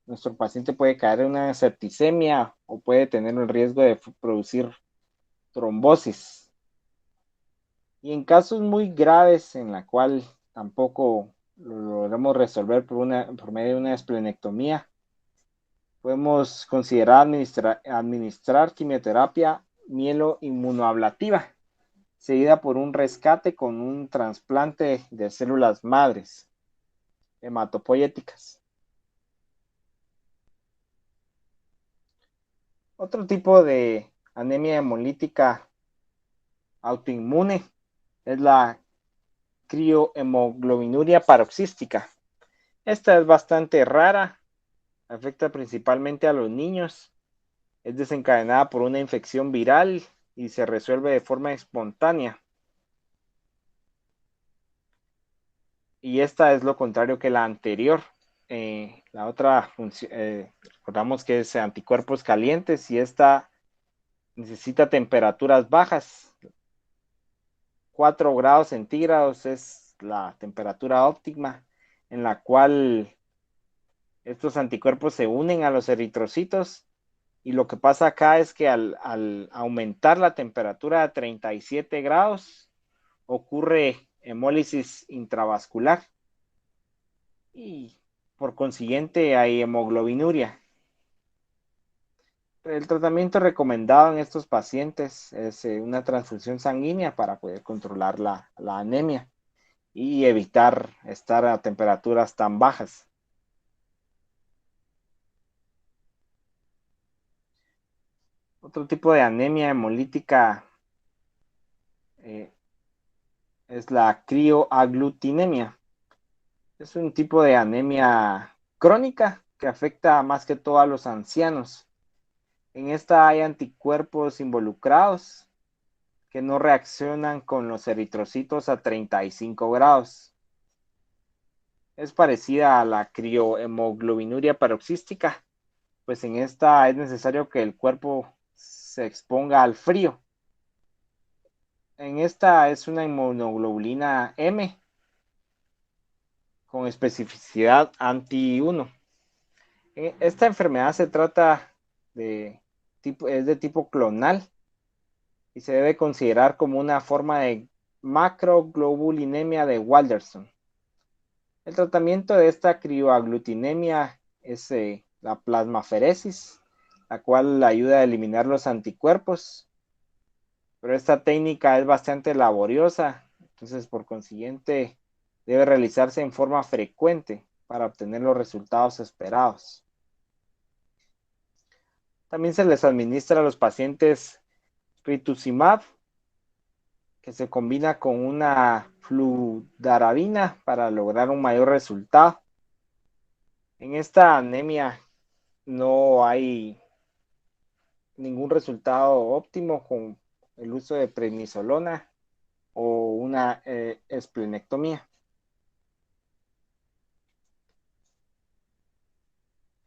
nuestro paciente puede caer en una septicemia o puede tener el riesgo de producir trombosis. Y en casos muy graves en la cual tampoco lo logramos resolver por medio de una esplenectomía, podemos considerar administrar quimioterapia mieloinmunoablativa, seguida por un rescate con un trasplante de células madres hematopoyéticas. Otro tipo de anemia hemolítica autoinmune es la criohemoglobinuria paroxística. Esta es bastante rara, afecta principalmente a los niños, es desencadenada por una infección viral y se resuelve de forma espontánea. Y esta es lo contrario que la anterior. La otra recordamos que es anticuerpos calientes y esta necesita temperaturas bajas. 4 grados centígrados es la temperatura óptima en la cual estos anticuerpos se unen a los eritrocitos, y lo que pasa acá es que al aumentar la temperatura a 37 grados ocurre hemólisis intravascular y por consiguiente hay hemoglobinuria. El tratamiento recomendado en estos pacientes es una transfusión sanguínea para poder controlar la anemia y evitar estar a temperaturas tan bajas. Otro tipo de anemia hemolítica es la crioaglutinemia. Es un tipo de anemia crónica que afecta más que todo a los ancianos. En esta hay anticuerpos involucrados que no reaccionan con los eritrocitos a 35 grados. Es parecida a la criohemoglobinuria paroxística, pues en esta es necesario que el cuerpo se exponga al frío. En esta es una inmunoglobulina M con especificidad anti-1. Esta enfermedad se trata es de tipo clonal y se debe considerar como una forma de macroglobulinemia de Walderson. El tratamiento de esta crioaglutinemia es la plasmaferesis, la cual ayuda a eliminar los anticuerpos, pero esta técnica es bastante laboriosa, entonces por consiguiente debe realizarse en forma frecuente para obtener los resultados esperados. También se les administra a los pacientes rituximab, que se combina con una fludarabina para lograr un mayor resultado. En esta anemia no hay ningún resultado óptimo con el uso de prednisolona o una esplenectomía.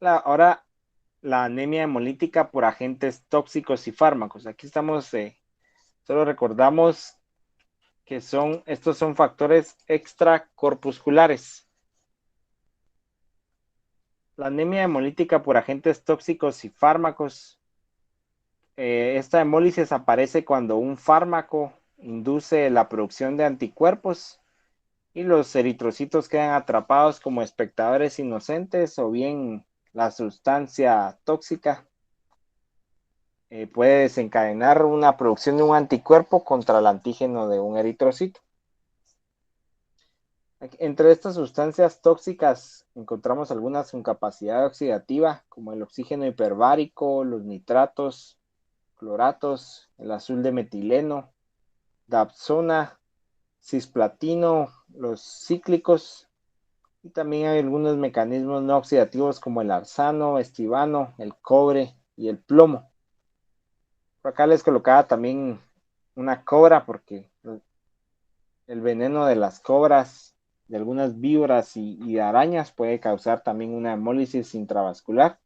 Ahora, la anemia hemolítica por agentes tóxicos y fármacos. Aquí estamos, solo recordamos que estos son factores extracorpusculares. La anemia hemolítica por agentes tóxicos y fármacos. Esta hemólisis aparece cuando un fármaco induce la producción de anticuerpos y los eritrocitos quedan atrapados como espectadores inocentes, o bien la sustancia tóxica puede desencadenar una producción de un anticuerpo contra el antígeno de un eritrocito. Entre estas sustancias tóxicas encontramos algunas con capacidad oxidativa, como el oxígeno hiperbárico, los nitratos, cloratos, el azul de metileno, dapsona, cisplatino, los cíclicos, y también hay algunos mecanismos no oxidativos como el arsano, estivano, el cobre y el plomo. Por acá les colocaba también una cobra porque el veneno de las cobras, de algunas víboras y arañas puede causar también una hemólisis intravascular.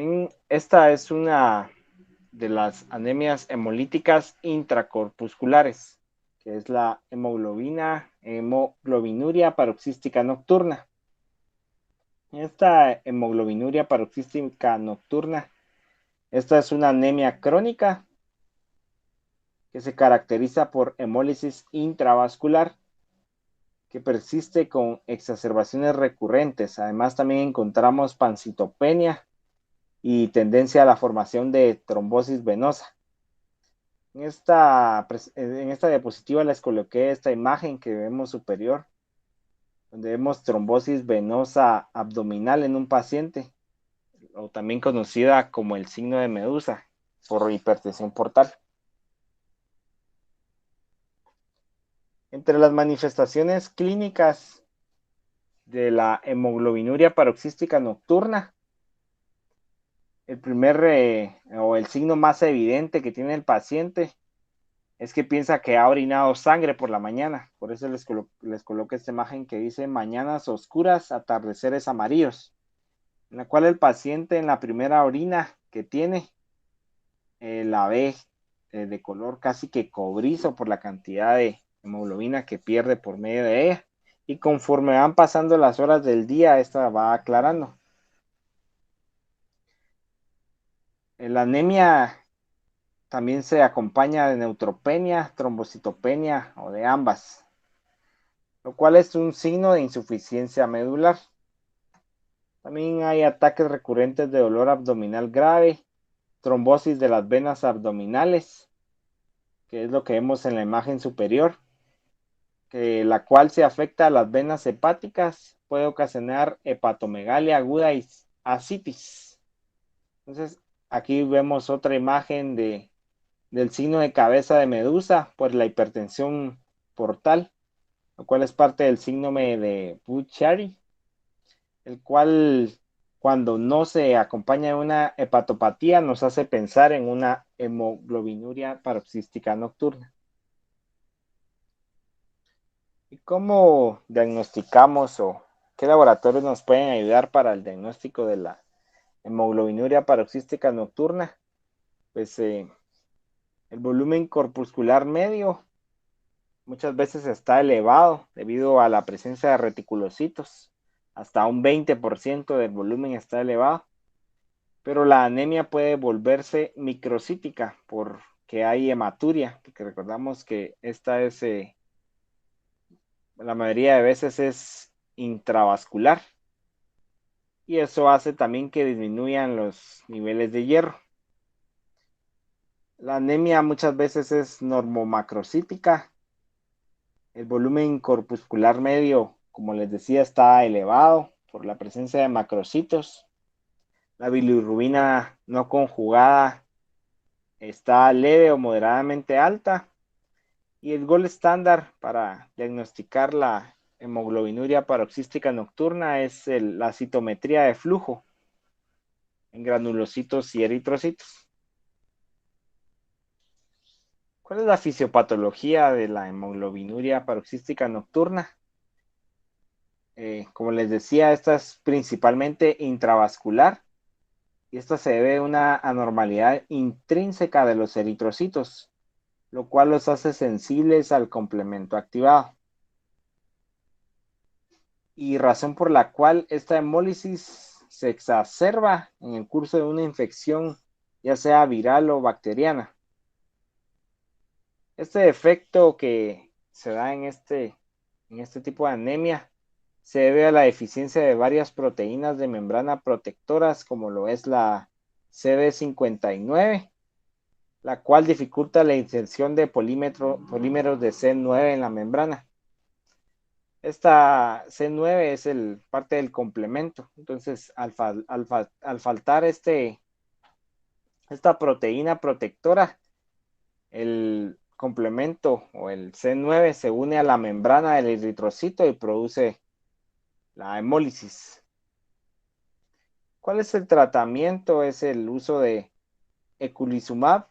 También esta es una de las anemias hemolíticas intracorpusculares, que es la hemoglobinuria paroxística nocturna. Esta hemoglobinuria paroxística nocturna, esta es una anemia crónica que se caracteriza por hemólisis intravascular que persiste con exacerbaciones recurrentes. Además, también encontramos pancitopenia y tendencia a la formación de trombosis venosa. En esta diapositiva les coloqué esta imagen que vemos superior, donde vemos trombosis venosa abdominal en un paciente, o también conocida como el signo de Medusa, por hipertensión portal. Entre las manifestaciones clínicas de la hemoglobinuria paroxística nocturna, el signo más evidente que tiene el paciente es que piensa que ha orinado sangre por la mañana. Por eso les coloco esta imagen que dice mañanas oscuras, atardeceres amarillos, en la cual el paciente en la primera orina que tiene la ve de color casi que cobrizo por la cantidad de hemoglobina que pierde por medio de ella, y conforme van pasando las horas del día, esta va aclarando. La anemia también se acompaña de neutropenia, trombocitopenia o de ambas, lo cual es un signo de insuficiencia medular. También hay ataques recurrentes de dolor abdominal grave, trombosis de las venas abdominales, que es lo que vemos en la imagen superior, la cual se afecta a las venas hepáticas, puede ocasionar hepatomegalia aguda y ascitis. Entonces, aquí vemos otra imagen del signo de cabeza de Medusa por la hipertensión portal, lo cual es parte del síndrome de Budd-Chiari, el cual, cuando no se acompaña de una hepatopatía, nos hace pensar en una hemoglobinuria paroxística nocturna. ¿Y cómo diagnosticamos o qué laboratorios nos pueden ayudar para el diagnóstico de la hemoglobinuria paroxística nocturna? Pues el volumen corpuscular medio muchas veces está elevado debido a la presencia de reticulocitos. Hasta un 20% del volumen está elevado. Pero la anemia puede volverse microcítica porque hay hematuria, porque recordamos que esta es, la mayoría de veces es intravascular. Y eso hace también que disminuyan los niveles de hierro. La anemia muchas veces es normomacrocítica. El volumen corpuscular medio, como les decía, está elevado por la presencia de macrocitos. La bilirrubina no conjugada está leve o moderadamente alta. Y el gol estándar para diagnosticar la hemoglobinuria paroxística nocturna es la citometría de flujo en granulocitos y eritrocitos. ¿Cuál es la fisiopatología de la hemoglobinuria paroxística nocturna? Como les decía, esta es principalmente intravascular y esta se debe a una anormalidad intrínseca de los eritrocitos, lo cual los hace sensibles al complemento activado. Y razón por la cual esta hemólisis se exacerba en el curso de una infección, ya sea viral o bacteriana. Este efecto que se da en este tipo de anemia se debe a la deficiencia de varias proteínas de membrana protectoras, como lo es la CD59, la cual dificulta la inserción de polímeros de C9 en la membrana. Esta C9 es parte del complemento. Entonces, al faltar esta proteína protectora, el complemento o el C9 se une a la membrana del eritrocito y produce la hemólisis. ¿Cuál es el tratamiento? Es el uso de eculizumab,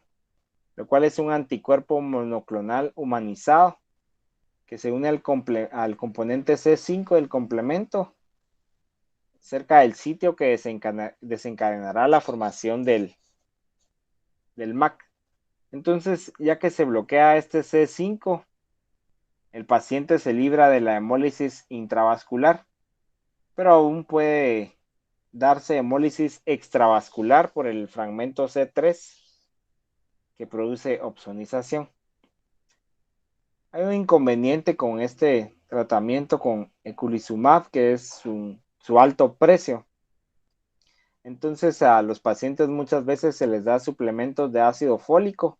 lo cual es un anticuerpo monoclonal humanizado que se une al componente C5 del complemento cerca del sitio que desencadenará la formación del MAC. Entonces, ya que se bloquea este C5, el paciente se libra de la hemólisis intravascular, pero aún puede darse hemólisis extravascular por el fragmento C3 que produce opsonización. Hay un inconveniente con este tratamiento con eculizumab, que es su alto precio. Entonces a los pacientes muchas veces se les da suplementos de ácido fólico,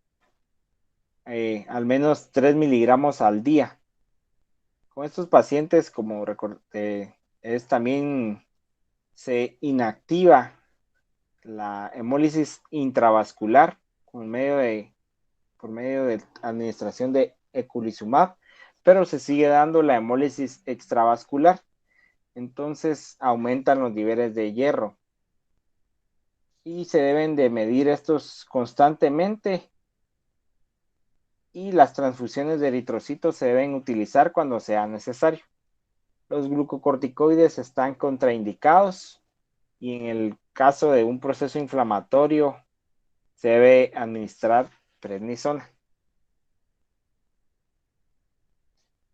al menos 3 miligramos al día. Con estos pacientes, como también se inactiva la hemólisis intravascular por medio de administración de eculizumab, pero se sigue dando la hemólisis extravascular. Entonces aumentan los niveles de hierro y se deben de medir estos constantemente, y las transfusiones de eritrocitos se deben utilizar cuando sea necesario. Los glucocorticoides están contraindicados y en el caso de un proceso inflamatorio se debe administrar prednisona.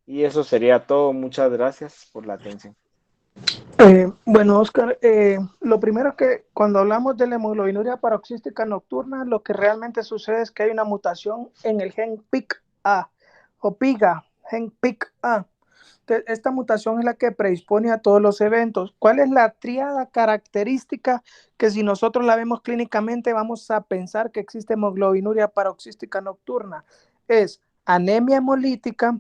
Y eso sería todo. Muchas gracias por la atención. Bueno, Oscar, lo primero es que cuando hablamos de la hemoglobinuria paroxística nocturna, lo que realmente sucede es que hay una mutación en el gen PICA o PIGA, gen PICA. Esta mutación es la que predispone a todos los eventos. ¿Cuál es la tríada característica que si nosotros la vemos clínicamente vamos a pensar que existe hemoglobinuria paroxística nocturna? Es anemia hemolítica,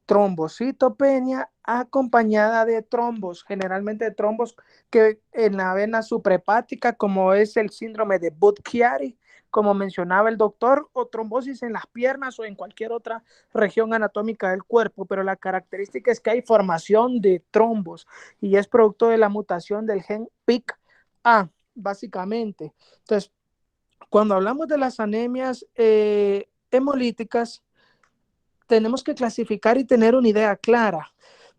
trombocitopenia acompañada de trombos, generalmente de trombos que en la vena suprahepática, como es el síndrome de Budd-Chiari, como mencionaba el doctor, o trombosis en las piernas o en cualquier otra región anatómica del cuerpo, pero la característica es que hay formación de trombos y es producto de la mutación del gen PICA, básicamente. Entonces, cuando hablamos de las anemias hemolíticas, tenemos que clasificar y tener una idea clara.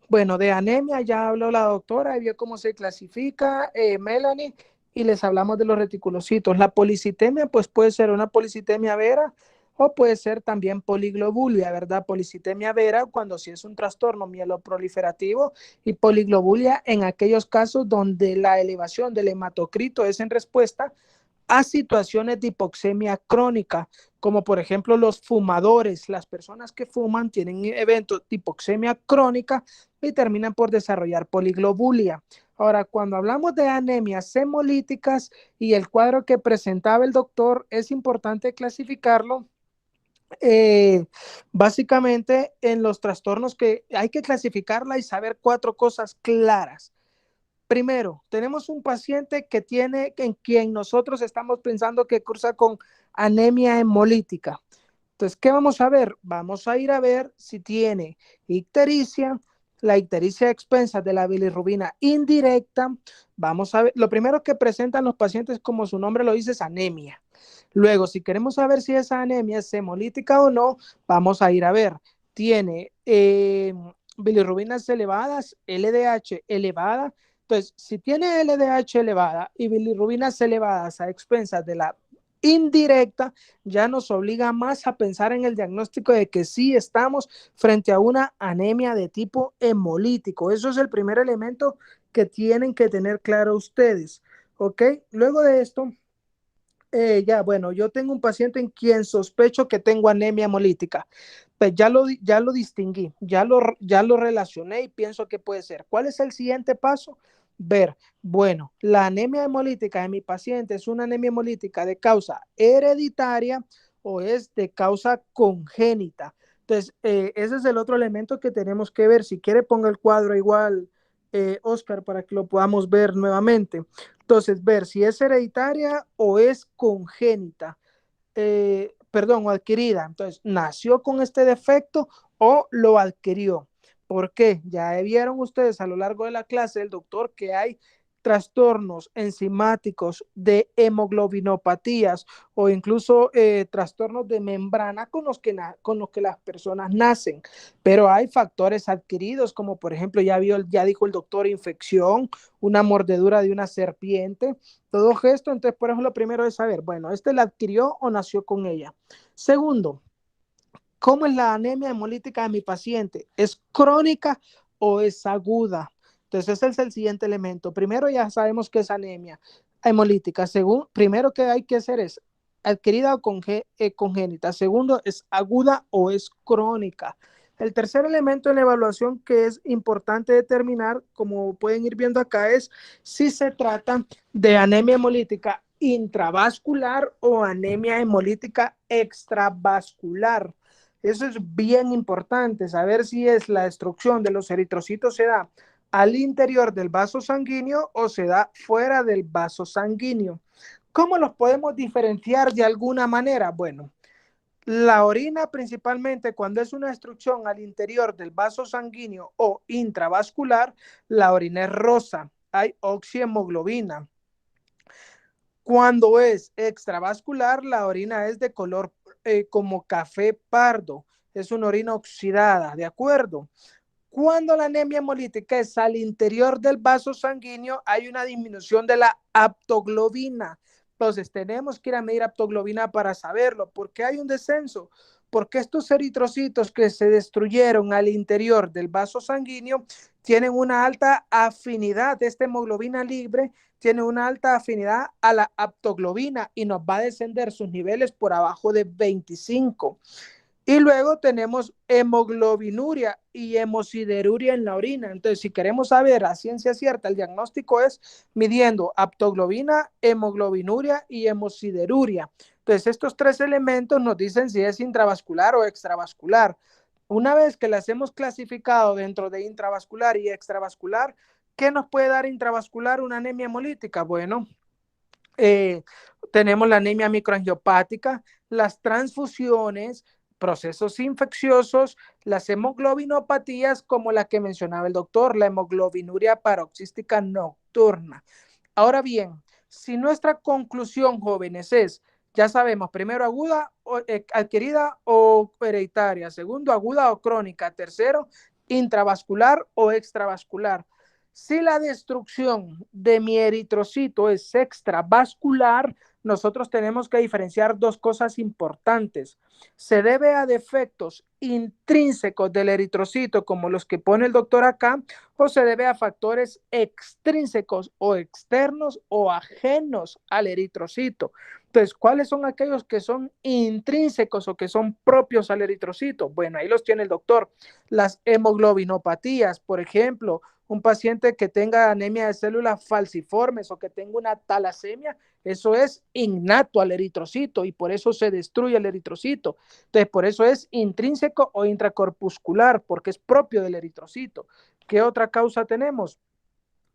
Bueno, de anemia ya habló la doctora y vio cómo se clasifica, Melanie, y les hablamos de los reticulocitos. La policitemia, pues puede ser una policitemia vera o puede ser también poliglobulia, ¿verdad? Policitemia vera cuando sí es un trastorno mieloproliferativo y poliglobulia en aquellos casos donde la elevación del hematocrito es en respuesta a situaciones de hipoxemia crónica, como por ejemplo los fumadores. Las personas que fuman tienen eventos de hipoxemia crónica y terminan por desarrollar poliglobulia. Ahora, cuando hablamos de anemias hemolíticas y el cuadro que presentaba el doctor, es importante clasificarlo básicamente en los trastornos, que hay que clasificarla y saber 4 cosas claras. Primero, tenemos un paciente que tiene, en quien nosotros estamos pensando que cursa con anemia hemolítica. Entonces, ¿qué vamos a ver? Vamos a ir a ver si tiene ictericia, la ictericia a expensas de la bilirrubina indirecta. Vamos a ver, lo primero que presentan los pacientes, como su nombre lo dice, es anemia. Luego, si queremos saber si esa anemia es hemolítica o no, vamos a ir a ver. Tiene bilirrubinas elevadas, LDH elevada. Entonces, si tiene LDH elevada y bilirrubinas elevadas a expensas de la indirecta, ya nos obliga más a pensar en el diagnóstico de que sí estamos frente a una anemia de tipo hemolítico. Eso es el primer elemento que tienen que tener claro ustedes, ¿ok? Luego de esto, bueno, yo tengo un paciente en quien sospecho que tengo anemia hemolítica. Pues ya lo distinguí, ya lo relacioné y pienso que puede ser. ¿Cuál es el siguiente paso? Ver, bueno, la anemia hemolítica de mi paciente es una anemia hemolítica de causa hereditaria o es de causa congénita. Entonces, ese es el otro elemento que tenemos que ver. Si quiere, ponga el cuadro igual, Oscar, para que lo podamos ver nuevamente. Entonces, ver si es hereditaria o es congénita, o adquirida. Entonces, ¿nació con este defecto o lo adquirió? ¿Por qué? Ya vieron ustedes a lo largo de la clase del doctor que hay trastornos enzimáticos de hemoglobinopatías o incluso trastornos de membrana con los que las personas nacen. Pero hay factores adquiridos, como por ejemplo, ya dijo el doctor, infección, una mordedura de una serpiente, todo esto. Entonces, por eso lo primero es saber, bueno, ¿este la adquirió o nació con ella? Segundo, ¿cómo es la anemia hemolítica de mi paciente? ¿Es crónica o es aguda? Entonces, ese es el siguiente elemento. Primero, ya sabemos que es anemia hemolítica. Primero que hay que hacer es adquirida o congénita. Segundo, ¿es aguda o es crónica? El tercer elemento en la evaluación que es importante determinar, como pueden ir viendo acá, es si se trata de anemia hemolítica intravascular o anemia hemolítica extravascular. Eso es bien importante, saber si es la destrucción de los eritrocitos se da al interior del vaso sanguíneo o se da fuera del vaso sanguíneo. ¿Cómo los podemos diferenciar de alguna manera? Bueno, la orina principalmente cuando es una destrucción al interior del vaso sanguíneo o intravascular, la orina es rosa, hay oxihemoglobina. Cuando es extravascular, la orina es de color como café pardo, es una orina oxidada, ¿de acuerdo? Cuando la anemia hemolítica es al interior del vaso sanguíneo, hay una disminución de la aptoglobina. Entonces, tenemos que ir a medir aptoglobina para saberlo. ¿Por qué hay un descenso? Porque estos eritrocitos que se destruyeron al interior del vaso sanguíneo tienen una alta afinidad. Esta hemoglobina libre tiene una alta afinidad a la aptoglobina y nos va a descender sus niveles por abajo de 25. Y luego tenemos hemoglobinuria y hemosideruria en la orina. Entonces, si queremos saber a ciencia cierta, el diagnóstico es midiendo aptoglobina, hemoglobinuria y hemosideruria. Entonces, estos tres elementos nos dicen si es intravascular o extravascular. Una vez que las hemos clasificado dentro de intravascular y extravascular, ¿qué nos puede dar intravascular una anemia hemolítica? Bueno, tenemos la anemia microangiopática, las transfusiones, procesos infecciosos, las hemoglobinopatías como la que mencionaba el doctor, la hemoglobinuria paroxística nocturna. Ahora bien, si nuestra conclusión, jóvenes, es, ya sabemos, primero aguda, adquirida o hereditaria, segundo aguda o crónica, tercero intravascular o extravascular. Si la destrucción de mi eritrocito es extravascular, nosotros tenemos que diferenciar dos cosas importantes. Se debe a defectos intrínsecos del eritrocito, como los que pone el doctor acá, o se debe a factores extrínsecos o externos o ajenos al eritrocito. Entonces, ¿cuáles son aquellos que son intrínsecos o que son propios al eritrocito? Bueno, ahí los tiene el doctor. Las hemoglobinopatías, por ejemplo, un paciente que tenga anemia de células falciformes o que tenga una talasemia, eso es innato al eritrocito y por eso se destruye el eritrocito. Entonces, por eso es intrínseco o intracorpuscular, porque es propio del eritrocito. ¿Qué otra causa tenemos?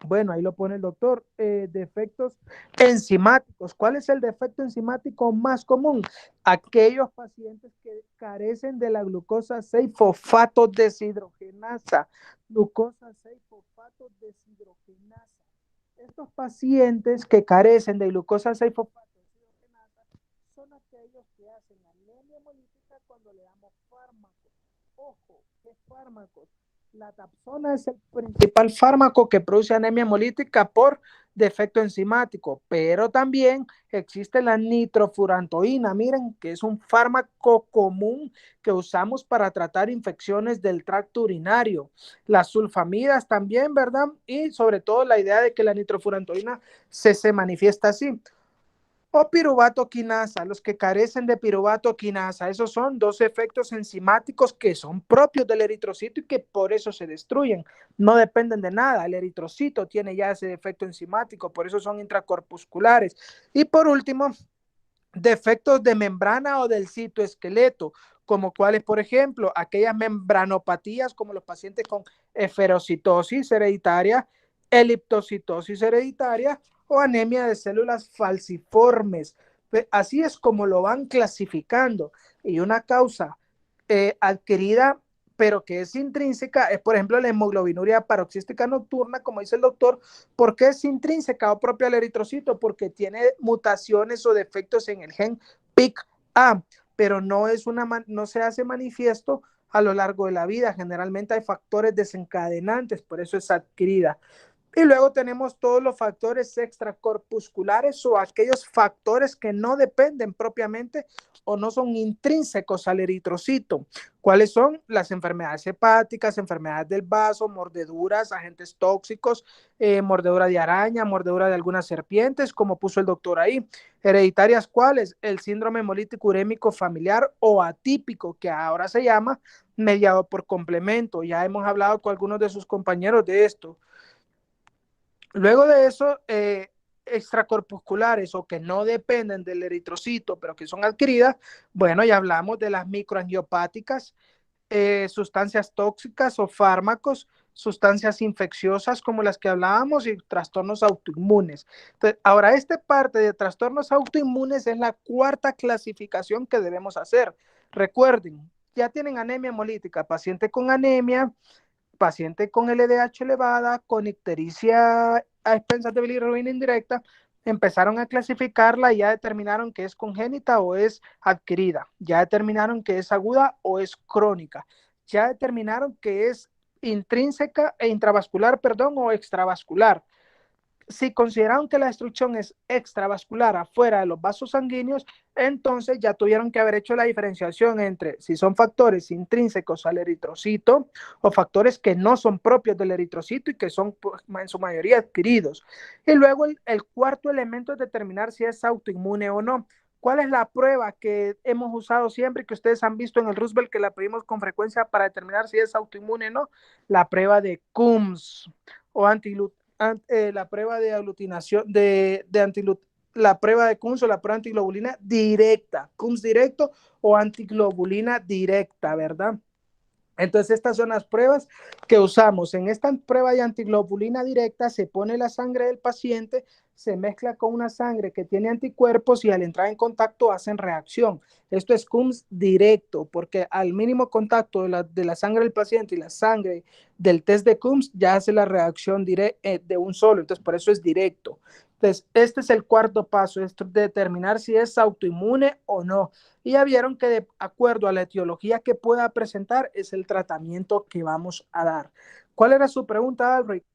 Bueno, ahí lo pone el doctor, defectos enzimáticos. ¿Cuál es el defecto enzimático más común? Aquellos pacientes que carecen de la glucosa 6-fosfato deshidrogenasa. Glucosa 6-fosfato deshidrogenasa. Estos pacientes que carecen de glucosa 6-fosfato deshidrogenasa son aquellos que hacen anemia hemolítica cuando le damos fármacos. Ojo, ¿qué fármacos? La Dapsona es el principal fármaco que produce anemia hemolítica por defecto enzimático, pero también existe la nitrofurantoína, miren, que es un fármaco común que usamos para tratar infecciones del tracto urinario. Las sulfamidas también, ¿verdad? Y sobre todo la idea de que la nitrofurantoína se manifiesta así. O piruvato quinasa, los que carecen de piruvato quinasa, esos son dos efectos enzimáticos que son propios del eritrocito y que por eso se destruyen, no dependen de nada, el eritrocito tiene ya ese efecto enzimático, por eso son intracorpusculares. Y por último, defectos de membrana o del citoesqueleto, como cuáles, por ejemplo, aquellas membranopatías como los pacientes con esferocitosis hereditaria, eliptocitosis hereditaria o anemia de células falciformes. Así es como lo van clasificando. Y una causa adquirida pero que es intrínseca, es por ejemplo la hemoglobinuria paroxística nocturna, como dice el doctor. ¿Por qué es intrínseca o propia al eritrocito? Porque tiene mutaciones o defectos en el gen PIK-A, pero no se hace manifiesto a lo largo de la vida. Generalmente hay factores desencadenantes, por eso es adquirida. Y luego tenemos todos los factores extracorpusculares o aquellos factores que no dependen propiamente o no son intrínsecos al eritrocito. ¿Cuáles son? Las enfermedades hepáticas, enfermedades del vaso, mordeduras, agentes tóxicos, mordedura de araña, mordedura de algunas serpientes, como puso el doctor ahí. Hereditarias, ¿cuáles? El síndrome hemolítico urémico familiar o atípico, que ahora se llama mediado por complemento. Ya hemos hablado con algunos de sus compañeros de esto. Luego de eso, extracorpusculares o que no dependen del eritrocito, pero que son adquiridas, bueno, ya hablamos de las microangiopáticas, sustancias tóxicas o fármacos, sustancias infecciosas como las que hablábamos y trastornos autoinmunes. Entonces, ahora, esta parte de trastornos autoinmunes es la cuarta clasificación que debemos hacer. Recuerden, ya tienen anemia hemolítica, paciente con anemia, paciente con LDH elevada, con ictericia a expensas de bilirrubina indirecta, empezaron a clasificarla y ya determinaron que es congénita o es adquirida, ya determinaron que es aguda o es crónica, ya determinaron que es intrínseca e intravascular, perdón, o extravascular. Si consideraron que la destrucción es extravascular afuera de los vasos sanguíneos, entonces ya tuvieron que haber hecho la diferenciación entre si son factores intrínsecos al eritrocito o factores que no son propios del eritrocito y que son en su mayoría adquiridos. Y luego el cuarto elemento es determinar si es autoinmune o no. ¿Cuál es la prueba que hemos usado siempre y que ustedes han visto en el Roosevelt, que la pedimos con frecuencia para determinar si es autoinmune o no? La prueba de Coombs o la prueba de aglutinación la prueba de Coombs o la prueba antiglobulina directa, Coombs directo o antiglobulina directa, ¿verdad? Entonces estas son las pruebas que usamos. En esta prueba de antiglobulina directa se pone la sangre del paciente, se mezcla con una sangre que tiene anticuerpos y al entrar en contacto hacen reacción. Esto es Coombs directo, porque al mínimo contacto de la sangre del paciente y la sangre del test de Coombs ya hace la reacción de un solo, entonces por eso es directo. Entonces, este es el cuarto paso, es determinar si es autoinmune o no. Y ya vieron que de acuerdo a la etiología que pueda presentar es el tratamiento que vamos a dar. ¿Cuál era su pregunta, Albrecht?